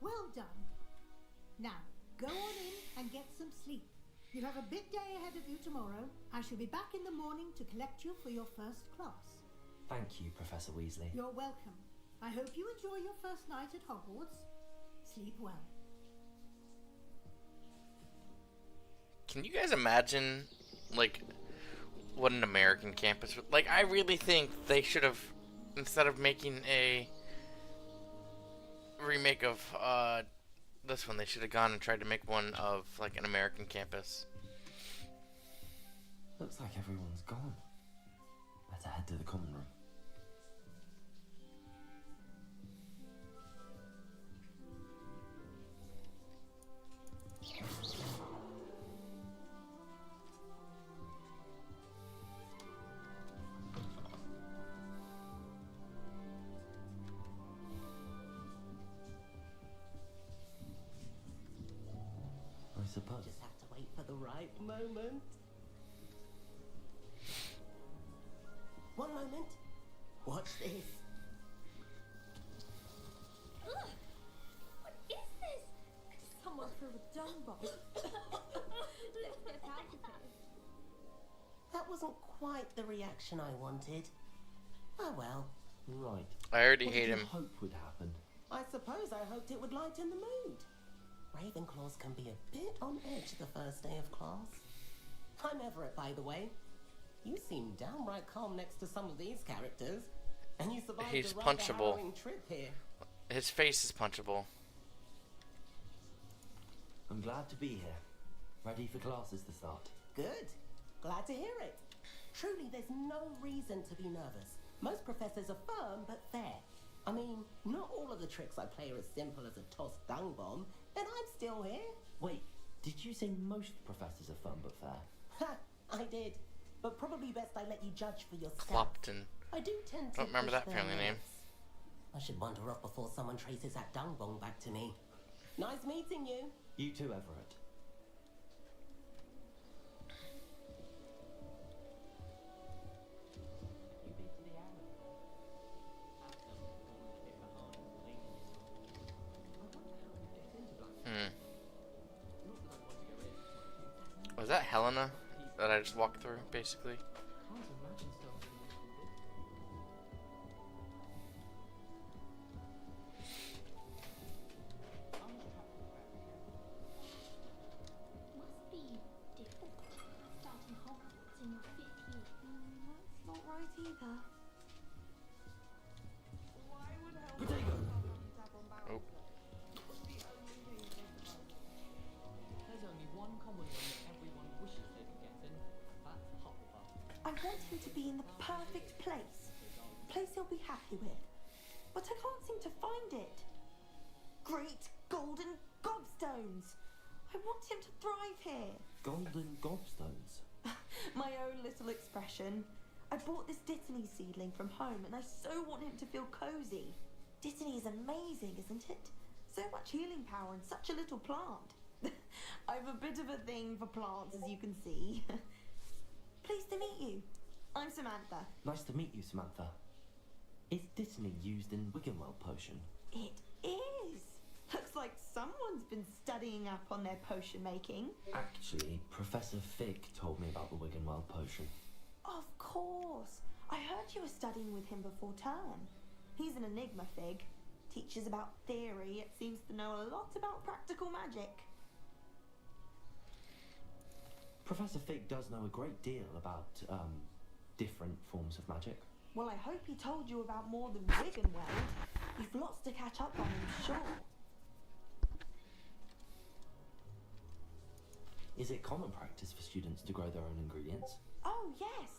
Well done. Now, go on in and get some sleep. You'll have a big day ahead of you tomorrow. I shall be back in the morning to collect you for your first class. Thank you, Professor Weasley. You're welcome. I hope you enjoy your first night at Hogwarts. Sleep well. Can you guys imagine, like, what an American campus would like. I really think they should have, instead of making a remake of this one, they should have gone and tried to make one of like an American campus. Looks like everyone's gone. Better head to the common room. I suppose. Just have to wait for the right moment. One moment. Watch this. Ugh! What is this? Someone threw a dung bomb. Let's get out of here. That wasn't quite the reaction I wanted. Oh well. Right. I already What hate did you him. hope would happen? I suppose I hoped it would lighten the mood. Ravenclaws can be a bit on edge the first day of class. I'm Everett, by the way. You seem downright calm next to some of these characters. And you survived He's a rather punchable. harrowing trip here. His face is punchable. I'm glad to be here. Ready for classes to start. Good. Glad to hear it. Truly, there's no reason to be nervous. Most professors are firm but fair. I mean, not all of the tricks I play are as simple as a tossed dung bomb, and I'm still here. Wait, did you say most professors are fun but fair? Ha! I did. But probably best I let you judge for yourself. Clopton. I do tend to Don't remember push that their family name. limits. I should wander off before someone traces that dung bomb back to me. Nice meeting you. You too, Everett. Was that Helena that I just walked through, basically? Must be difficult starting Hogwarts in your 5th year. That's not right either. Oh. There's only one common one that everyone wishes they could get in. That's Hufflepuff. I want him to be in the perfect place. Place he'll be happy with. But I can't seem to find it. Great golden gobstones! I want him to thrive here. Golden gobstones. My own little expression. I bought this Dittany seedling from home and I so want him to feel cozy. Dittany is amazing, isn't it? So much healing power in such a little plant. I've a bit of a thing for plants, as you can see. Pleased to meet you. I'm Samantha. Nice to meet you, Samantha. Is Dittany used in Wiggenweld potion? It is. Looks like someone's been studying up on their potion making. Actually, Professor Fig told me about the Wiggenweld potion. Of course. I heard you were studying with him before term. He's an enigma, Fig. Teaches about theory, yet seems to know a lot about practical magic. Professor Fig does know a great deal about, different forms of magic. Well, I hope he told you about more than Wiggenweld. You've lots to catch up on, I'm sure. Is it common practice for students to grow their own ingredients? Oh, yes.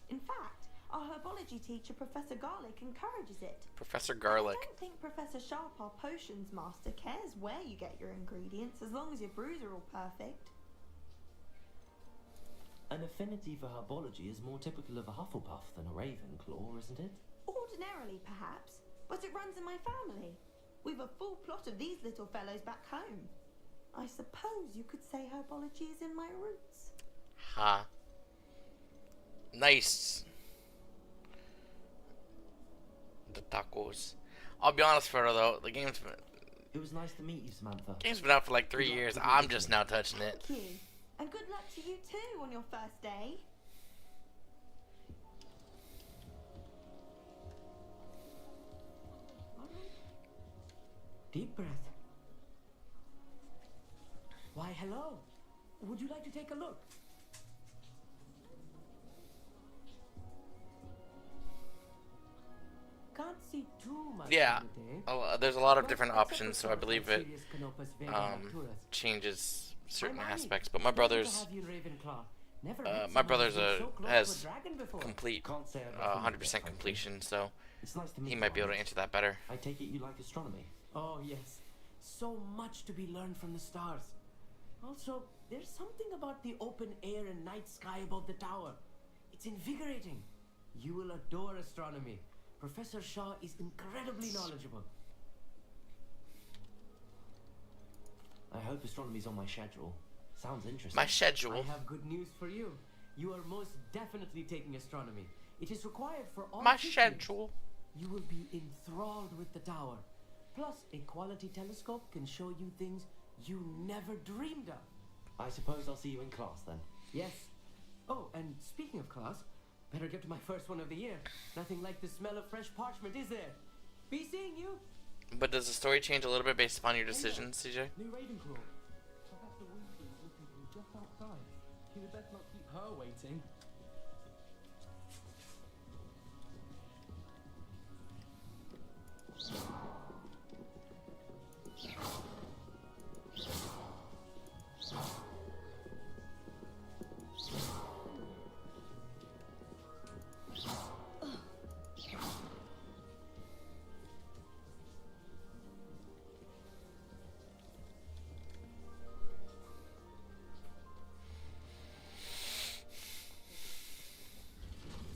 In fact, our herbology teacher, Professor Garlick, encourages it. Professor Garlic. I don't think Professor Sharp, our potions master, cares where you get your ingredients, as long as your brews are all perfect. An affinity for herbology is more typical of a Hufflepuff than a Ravenclaw, isn't it? Ordinarily, perhaps, but it runs in my family. We've a full plot of these little fellows back home. I suppose you could say herbology is in my roots. Ha. Nice. The tacos. I'll be honest, Frodo, though, the game's It was nice to meet you, Samantha. been out for like 3 years. I'm just now touching it. Thank you. And good luck to you too on your first day. Deep breath. Why, hello. Would you like to take a look? see too much Yeah, in the day. there's a lot of But different except options, for so I sort of believe like it serious canopus vega nocturus. changes certain I'm Annie. aspects. But my Pleasure to brother's have you, Ravenclaw. Never met my someone brother's who's been so close to has a dragon before. complete Can't say I've recommended it, 100% frankly. completion, so It's nice to meet he you, might be able to Alex. answer that better. I take it you like astronomy. Oh, yes. So much to be learned from the stars. Also, there's something about the open air and night sky above the tower. It's invigorating. You will adore astronomy. Professor Shaw is incredibly knowledgeable. I hope astronomy's on my schedule. Sounds interesting. My schedule. I have good news for you. You are most definitely taking astronomy. It is required for all My fifth years. schedule. You will be enthralled with the tower. Plus, a quality telescope can show you things you never dreamed of. I suppose I'll see you in class then. Yes. Oh, and speaking of class, better get to my first one of the year. Nothing like the smell of fresh parchment, is there? Be seeing you. But does the story change a little bit based upon your decisions, CJ? New Ravenclaw. Professor Weasley is looking for you just outside. You would best not keep her waiting.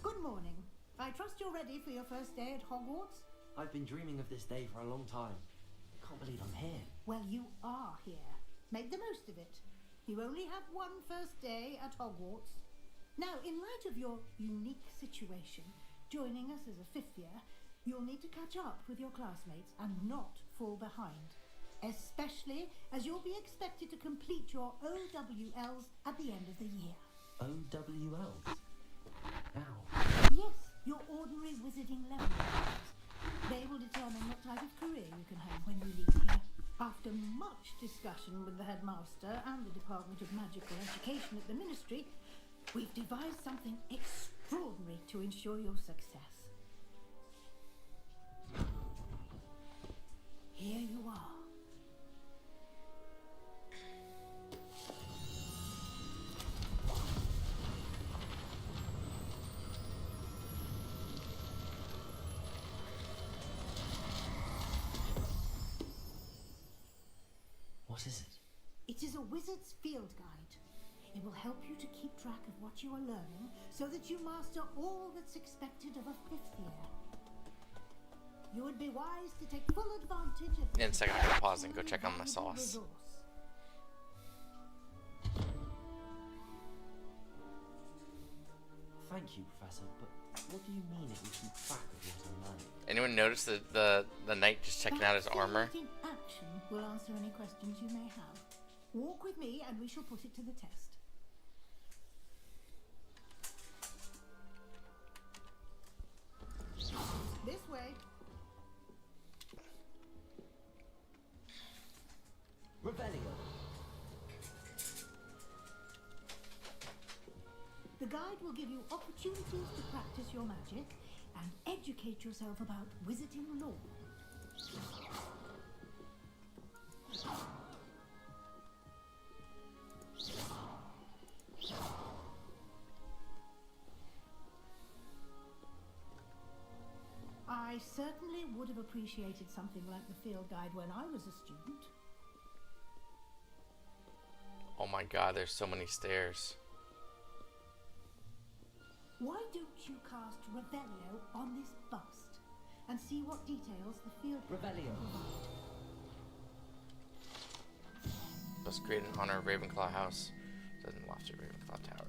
Good morning. I trust you're ready for your first day at Hogwarts? I've been dreaming of this day for a long time. Can't believe I'm here. Well, you are here. Make the most of it. You only have one first day at Hogwarts. Now, in light of your unique situation, joining us as a fifth year, you'll need to catch up with your classmates and not fall behind. Especially as you'll be expected to complete your OWLs at the end of the year. OWLs? How? Yes, your ordinary wizarding level exams. They will determine what type of career you can have when you leave here. After much discussion with the headmaster and the Department of Magical Education at the Ministry, we've devised something extraordinary to ensure your success. Here you are. What is it? It is a wizard's field guide. It will help you to keep track of what you are learning so that you master all that's expected of a fifth year. You would be wise to take full advantage of this. In a second, I'm gonna pause and go check on my valuable sauce. resource. Thank you, Professor, but what do you mean it will keep track of what I'm learning? Anyone notice the knight just checking out his armor? Vaccinating action will answer any questions you may have. Walk with me and we shall put it to the test. This way. Rebellion! The guide will give you opportunities to practice your magic and educate yourself about wizarding lore. I certainly would have appreciated something like the field guide when I was a student. Oh my god, there's so many stairs. Why don't you cast Revelio on this bust and see what details the field Revelio. Bust create in honor of Ravenclaw House. Doesn't loft at Ravenclaw Tower.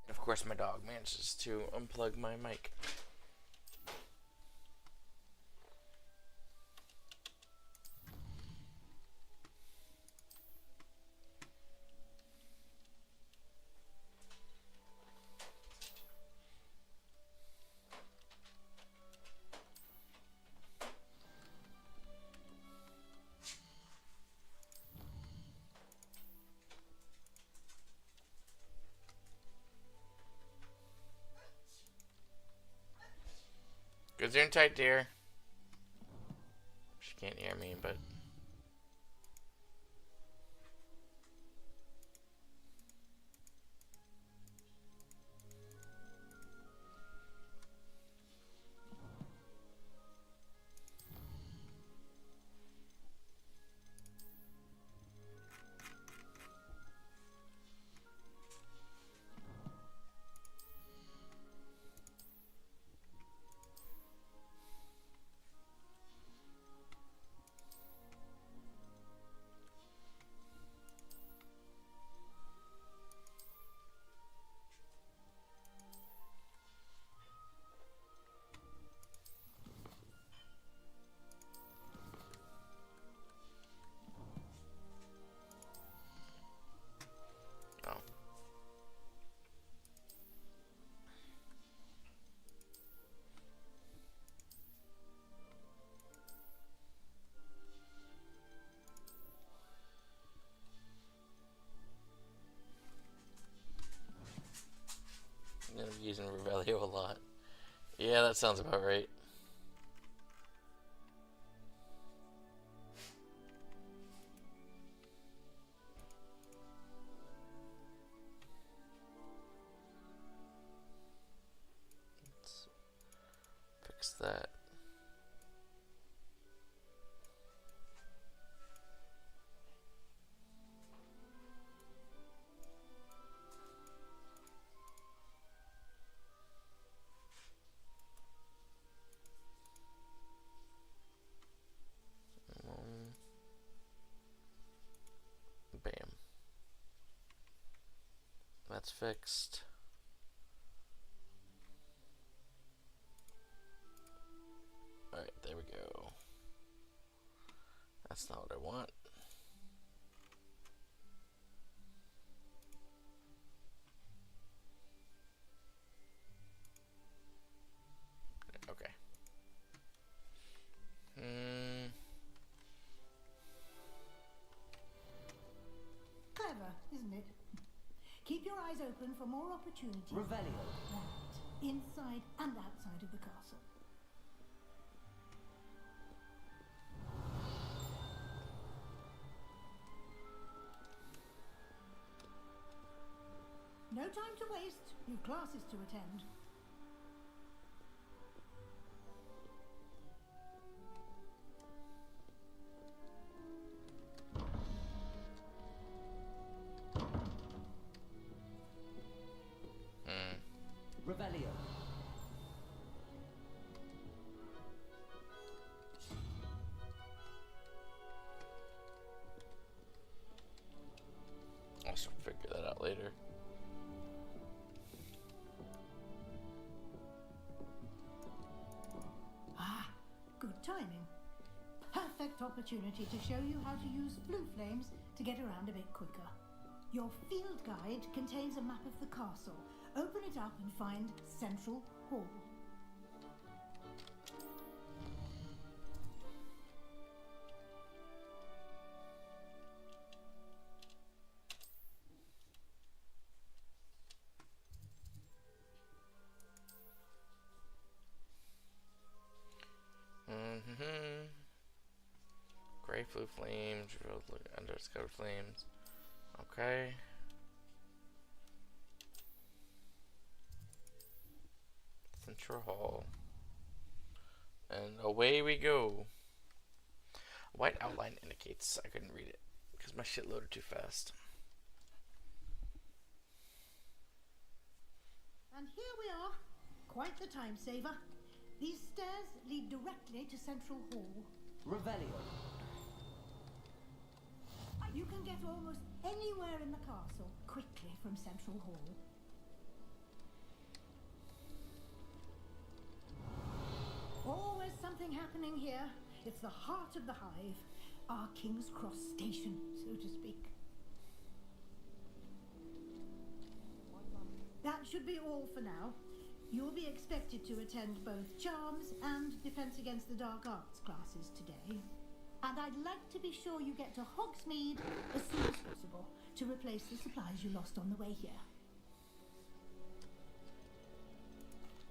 And of course, my dog manages to unplug my mic. Gesundheit, dear. She can't hear me, but... Oh. I'm gonna be using Revelio a lot. Yeah, that sounds about right. Let's fix that. Bam. That's fixed. Alright, there we go. That's not what I want. Okay. Clever, isn't it? Keep your eyes open for more opportunities. Revelio. Right, inside and outside of the castle. No time to waste. You've classes to attend. Revelio. I'll figure that out later. Ah, good timing. Perfect opportunity to show you how to use blue flames to get around a bit quicker. Your field guide contains a map of the castle. Open it up and find Central Hall. Gray blue flames, revealed undiscovered flames. Okay. Central Hall. And away we go. White outline indicates I couldn't read it because my shit loaded too fast. And here we are. Quite the time saver. These stairs lead directly to Central Hall. Revelio. You can get almost anywhere in the castle quickly from Central Hall. Always something happening here. It's the heart of the hive. Our King's Cross station, so to speak. That should be all for now. You'll be expected to attend both Charms and Defense Against the Dark Arts classes today. And I'd like to be sure you get to Hogsmeade as soon as possible to replace the supplies you lost on the way here.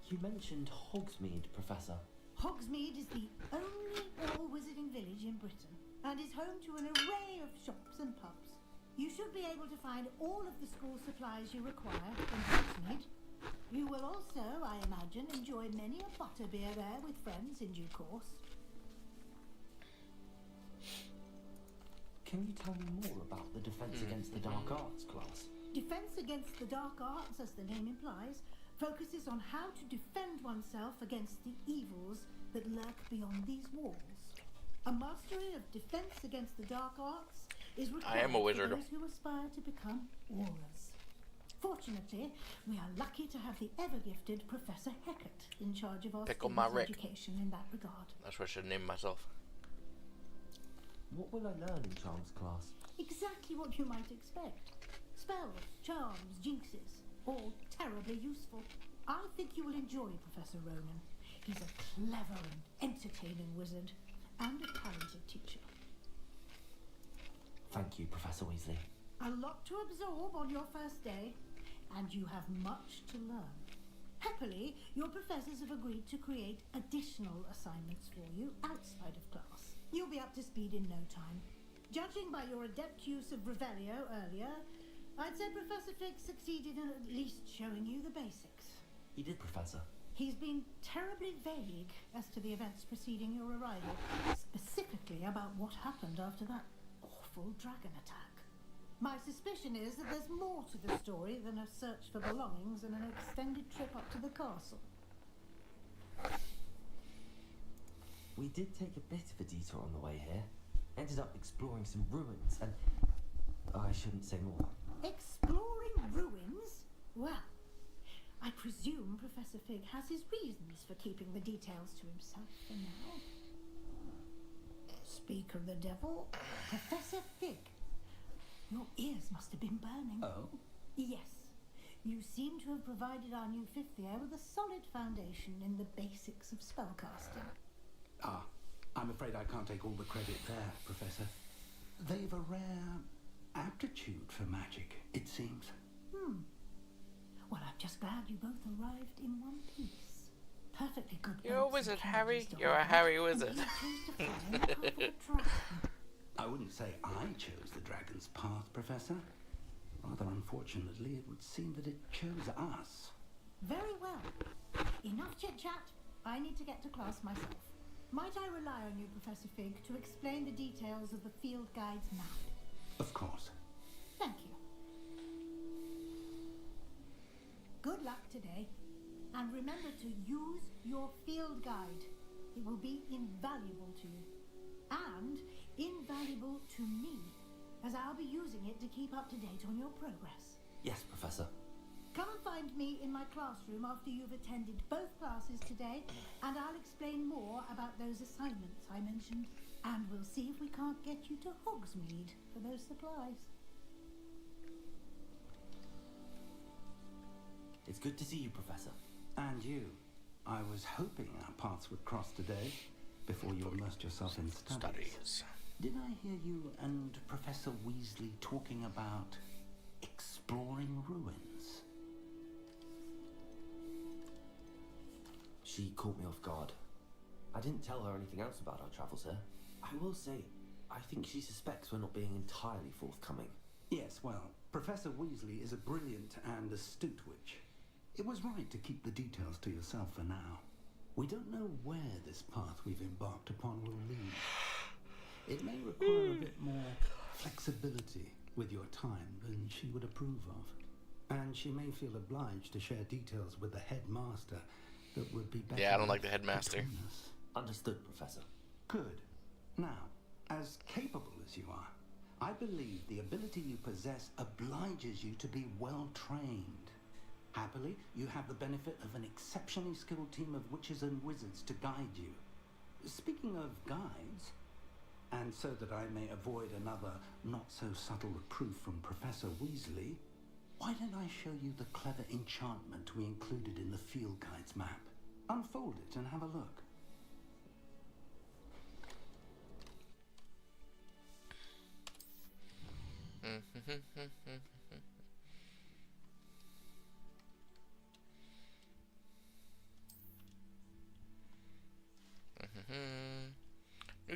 You mentioned Hogsmeade, Professor. Hogsmeade is the only all-wizarding village in Britain and is home to an array of shops and pubs. You should be able to find all of the school supplies you require in Hogsmeade. You will also, I imagine, enjoy many a butterbeer there with friends in due course. Can you tell me more about the Defense Against the Dark Arts class? Defense Against the Dark Arts, as the name implies, focuses on how to defend oneself against the evils that lurk beyond these walls. A mastery of Defense Against the Dark Arts is required I am a wizard. for those who aspire to become aurors. Fortunately, we are lucky to have the ever-gifted Professor Hecat in charge of our Pickle my students' Rick. education in that regard. That's what I should name myself. What will I learn in Charms class? Exactly what you might expect. Spells, charms, jinxes, all terribly useful. I think you will enjoy Professor Ronan. He's a clever and entertaining wizard, and a talented teacher. Thank you, Professor Weasley. A lot to absorb on your first day, and you have much to learn. Happily, your professors have agreed to create additional assignments for you outside of class. You'll be up to speed in no time. Judging by your adept use of Revelio earlier, I'd say Professor Fig succeeded in at least showing you the basics. He did, Professor. He's been terribly vague as to the events preceding your arrival, specifically about what happened after that awful dragon attack. My suspicion is that there's more to the story than a search for belongings and an extended trip up to the castle. We did take a bit of a detour on the way here. Ended up exploring some ruins and... I shouldn't say more. Exploring ruins? Well, I presume Professor Fig has his reasons for keeping the details to himself for now. Speak of the devil, Professor Fig. Your ears must have been burning. Oh? Yes. You seem to have provided our new fifth year with a solid foundation in the basics of spellcasting. Ah, I'm afraid I can't take all the credit there, Professor. They've a rare aptitude for magic, it seems. Well, I'm just glad you both arrived in one piece. Perfectly good. You're a boats wizard, and Harry. carriages to You're a operate, Harry and wizard. you chose to fly in the path of a dragon. I wouldn't say I chose the dragon's path, Professor. Rather unfortunately, it would seem that it chose us. Very well. Enough chit-chat. I need to get to class myself. Might I rely on you, Professor Fig, to explain the details of the field guide's map? Of course. Thank you. Good luck today. And remember to use your field guide. It will be invaluable to you. And invaluable to me, as I'll be using it to keep up to date on your progress. Yes, Professor. Come and find me in my classroom after you've attended both classes today, and I'll explain more about those assignments I mentioned. And we'll see if we can't get you to Hogsmeade for those supplies. It's good to see you, Professor. And you. I was hoping our paths would cross today, before you immersed yourself in studies. Did I hear you and Professor Weasley talking about exploring ruins? She caught me off guard. I didn't tell her anything else about our travels here. I will say, I think she suspects we're not being entirely forthcoming. Yes, well, Professor Weasley is a brilliant and astute witch. It was right to keep the details to yourself for now. We don't know where this path we've embarked upon will lead. It may require a bit more flexibility with your time than she would approve of. And she may feel obliged to share details with the headmaster that would be better. Yeah, I don't like the headmaster. between us. Understood, Professor. Good. Now, as capable as you are, I believe the ability you possess obliges you to be well trained. Happily, you have the benefit of an exceptionally skilled team of witches and wizards to guide you. Speaking of guides, and so that I may avoid another not-so-subtle reproof from Professor Weasley, why don't I show you the clever enchantment we included in the field guide's map? Unfold it and have a look.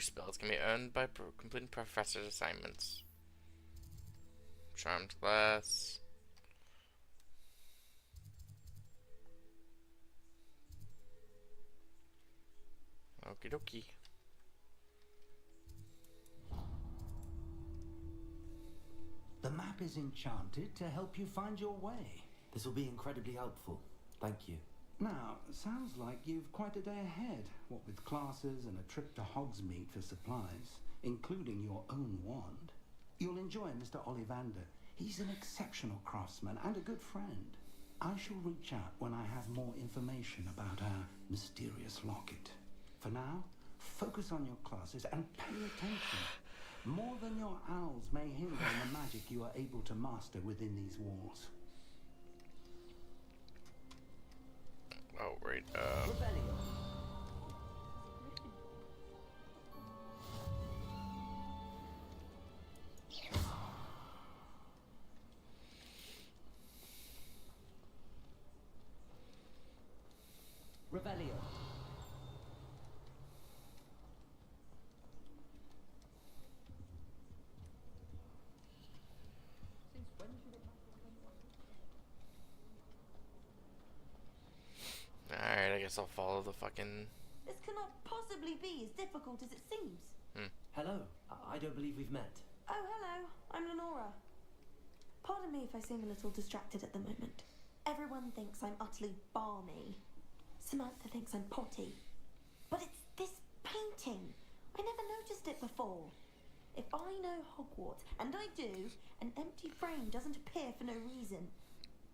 spells can be earned by completing professor's assignments. Charmed glass. Okie dokie. The map is enchanted to help you find your way. This will be incredibly helpful. Thank you. Now, sounds like you've quite a day ahead, what with classes and a trip to Hogsmeade for supplies, including your own wand. You'll enjoy Mr. Ollivander. He's an exceptional craftsman and a good friend. I shall reach out when I have more information about our mysterious locket. For now, focus on your classes and pay attention. More than your owls may hinder the magic you are able to master within these walls. Oh, right, Rebellion. Rebellion. Alright, I guess I'll follow the fucking... This cannot possibly be as difficult as it seems. Hello. I don't believe we've met. Oh, hello. I'm Lenora. Pardon me if I seem a little distracted at the moment. Everyone thinks I'm utterly balmy. Samantha thinks I'm potty. But it's this painting. I never noticed it before. If I know Hogwarts, and I do, an empty frame doesn't appear for no reason.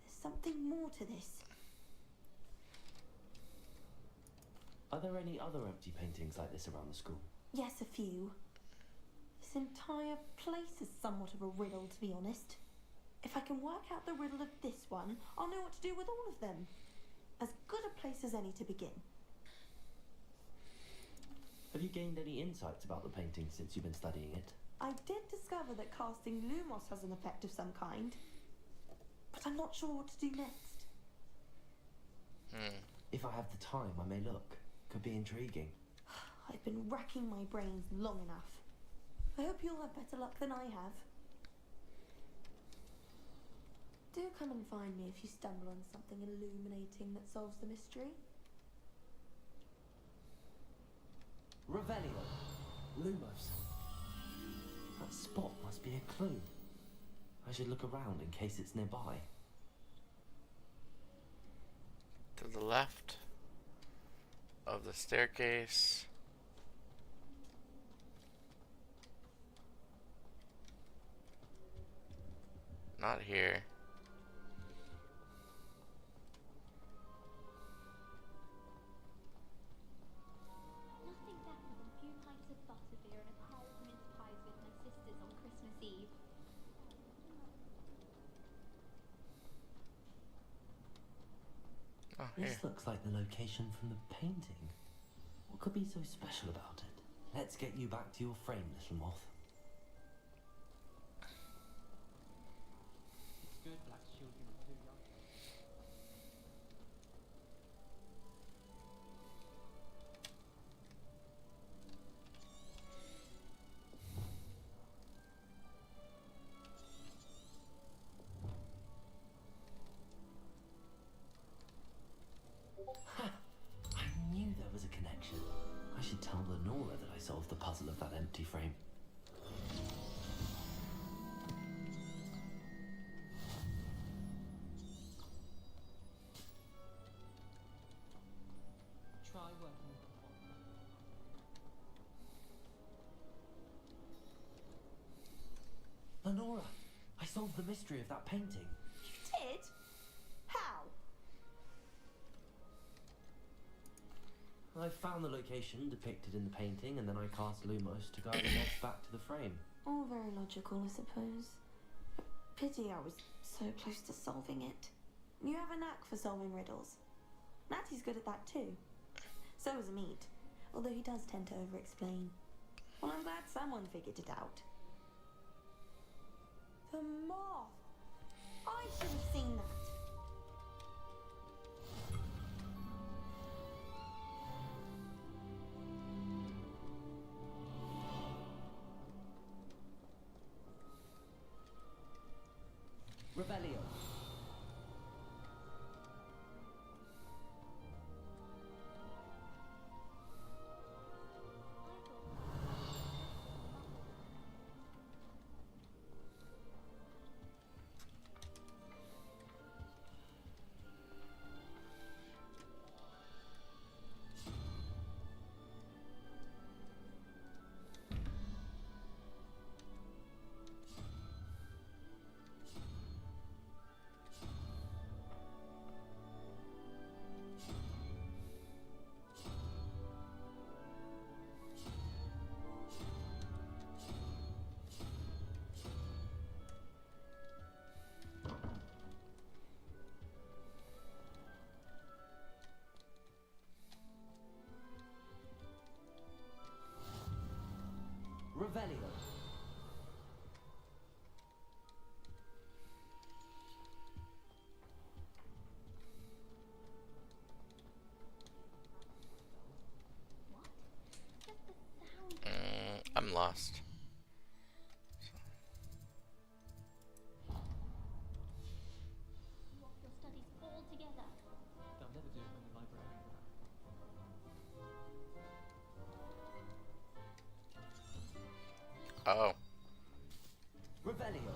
There's something more to this. Are there any other empty paintings like this around the school? Yes, a few. This entire place is somewhat of a riddle, to be honest. If I can work out the riddle of this one, I'll know what to do with all of them. As good a place as any to begin. Have you gained any insights about the painting since you've been studying it? I did discover that casting Lumos has an effect of some kind, but I'm not sure what to do next. If I have the time, I may look. Could be intriguing. I've been racking my brains long enough. I hope you'll have better luck than I have. Do come and find me if you stumble on something illuminating that solves the mystery. Revelio. Lumos. That spot must be a clue. I should look around in case it's nearby. To the left of the staircase. Not here. Nothing better than a few pints of butterbeer and a pile of mince pies with my sisters on Christmas Eve. Oh, here. This looks like the location from the painting. What could be so special about it? Let's get you back to your frame, little moth. It's good black children are too young. I knew there was a connection. I should tell Lenora that I solved the puzzle of that empty frame. Try working with the wand. Lenora, I solved the mystery of that painting. You did? How? I found the location depicted in the painting, and then I cast Lumos to guide the moth back to the frame. All very logical, I suppose. Pity I was so close to solving it. You have a knack for solving riddles. Matty's good at that too. So is Amit, although he does tend to over-explain. Well, I'm glad someone figured it out. The moth! I should have seen that. lost. You off your studies altogether. They'll never do it when the library. Oh. Revelio.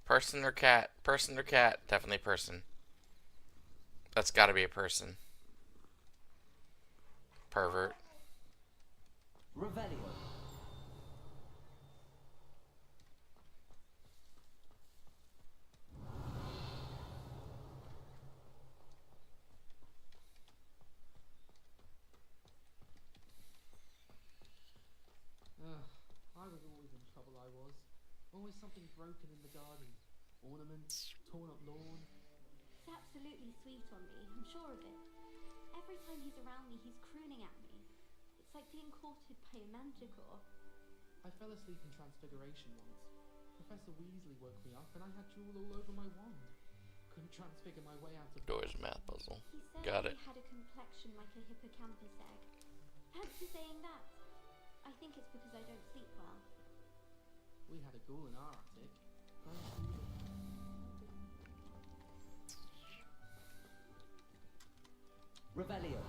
Person or cat? Person or cat? Definitely person. That's gotta be a person. Pervert. Revelio. I was always in trouble, I was. Always something broken in the garden. Ornaments, torn up lawn. He's absolutely sweet on me, I'm sure of it. Every time he's around me, he's crooning at me. It's like being courted by a manticore. I fell asleep in Transfiguration once. Professor Weasley woke me up and I had jewel all over my wand. Couldn't transfigure my way out of Doors math puzzle. He said Got it. he had a complexion like a hippocampus egg. Fancy saying that. I think it's because I don't sleep well. We had a ghoul in our attic. Revelio.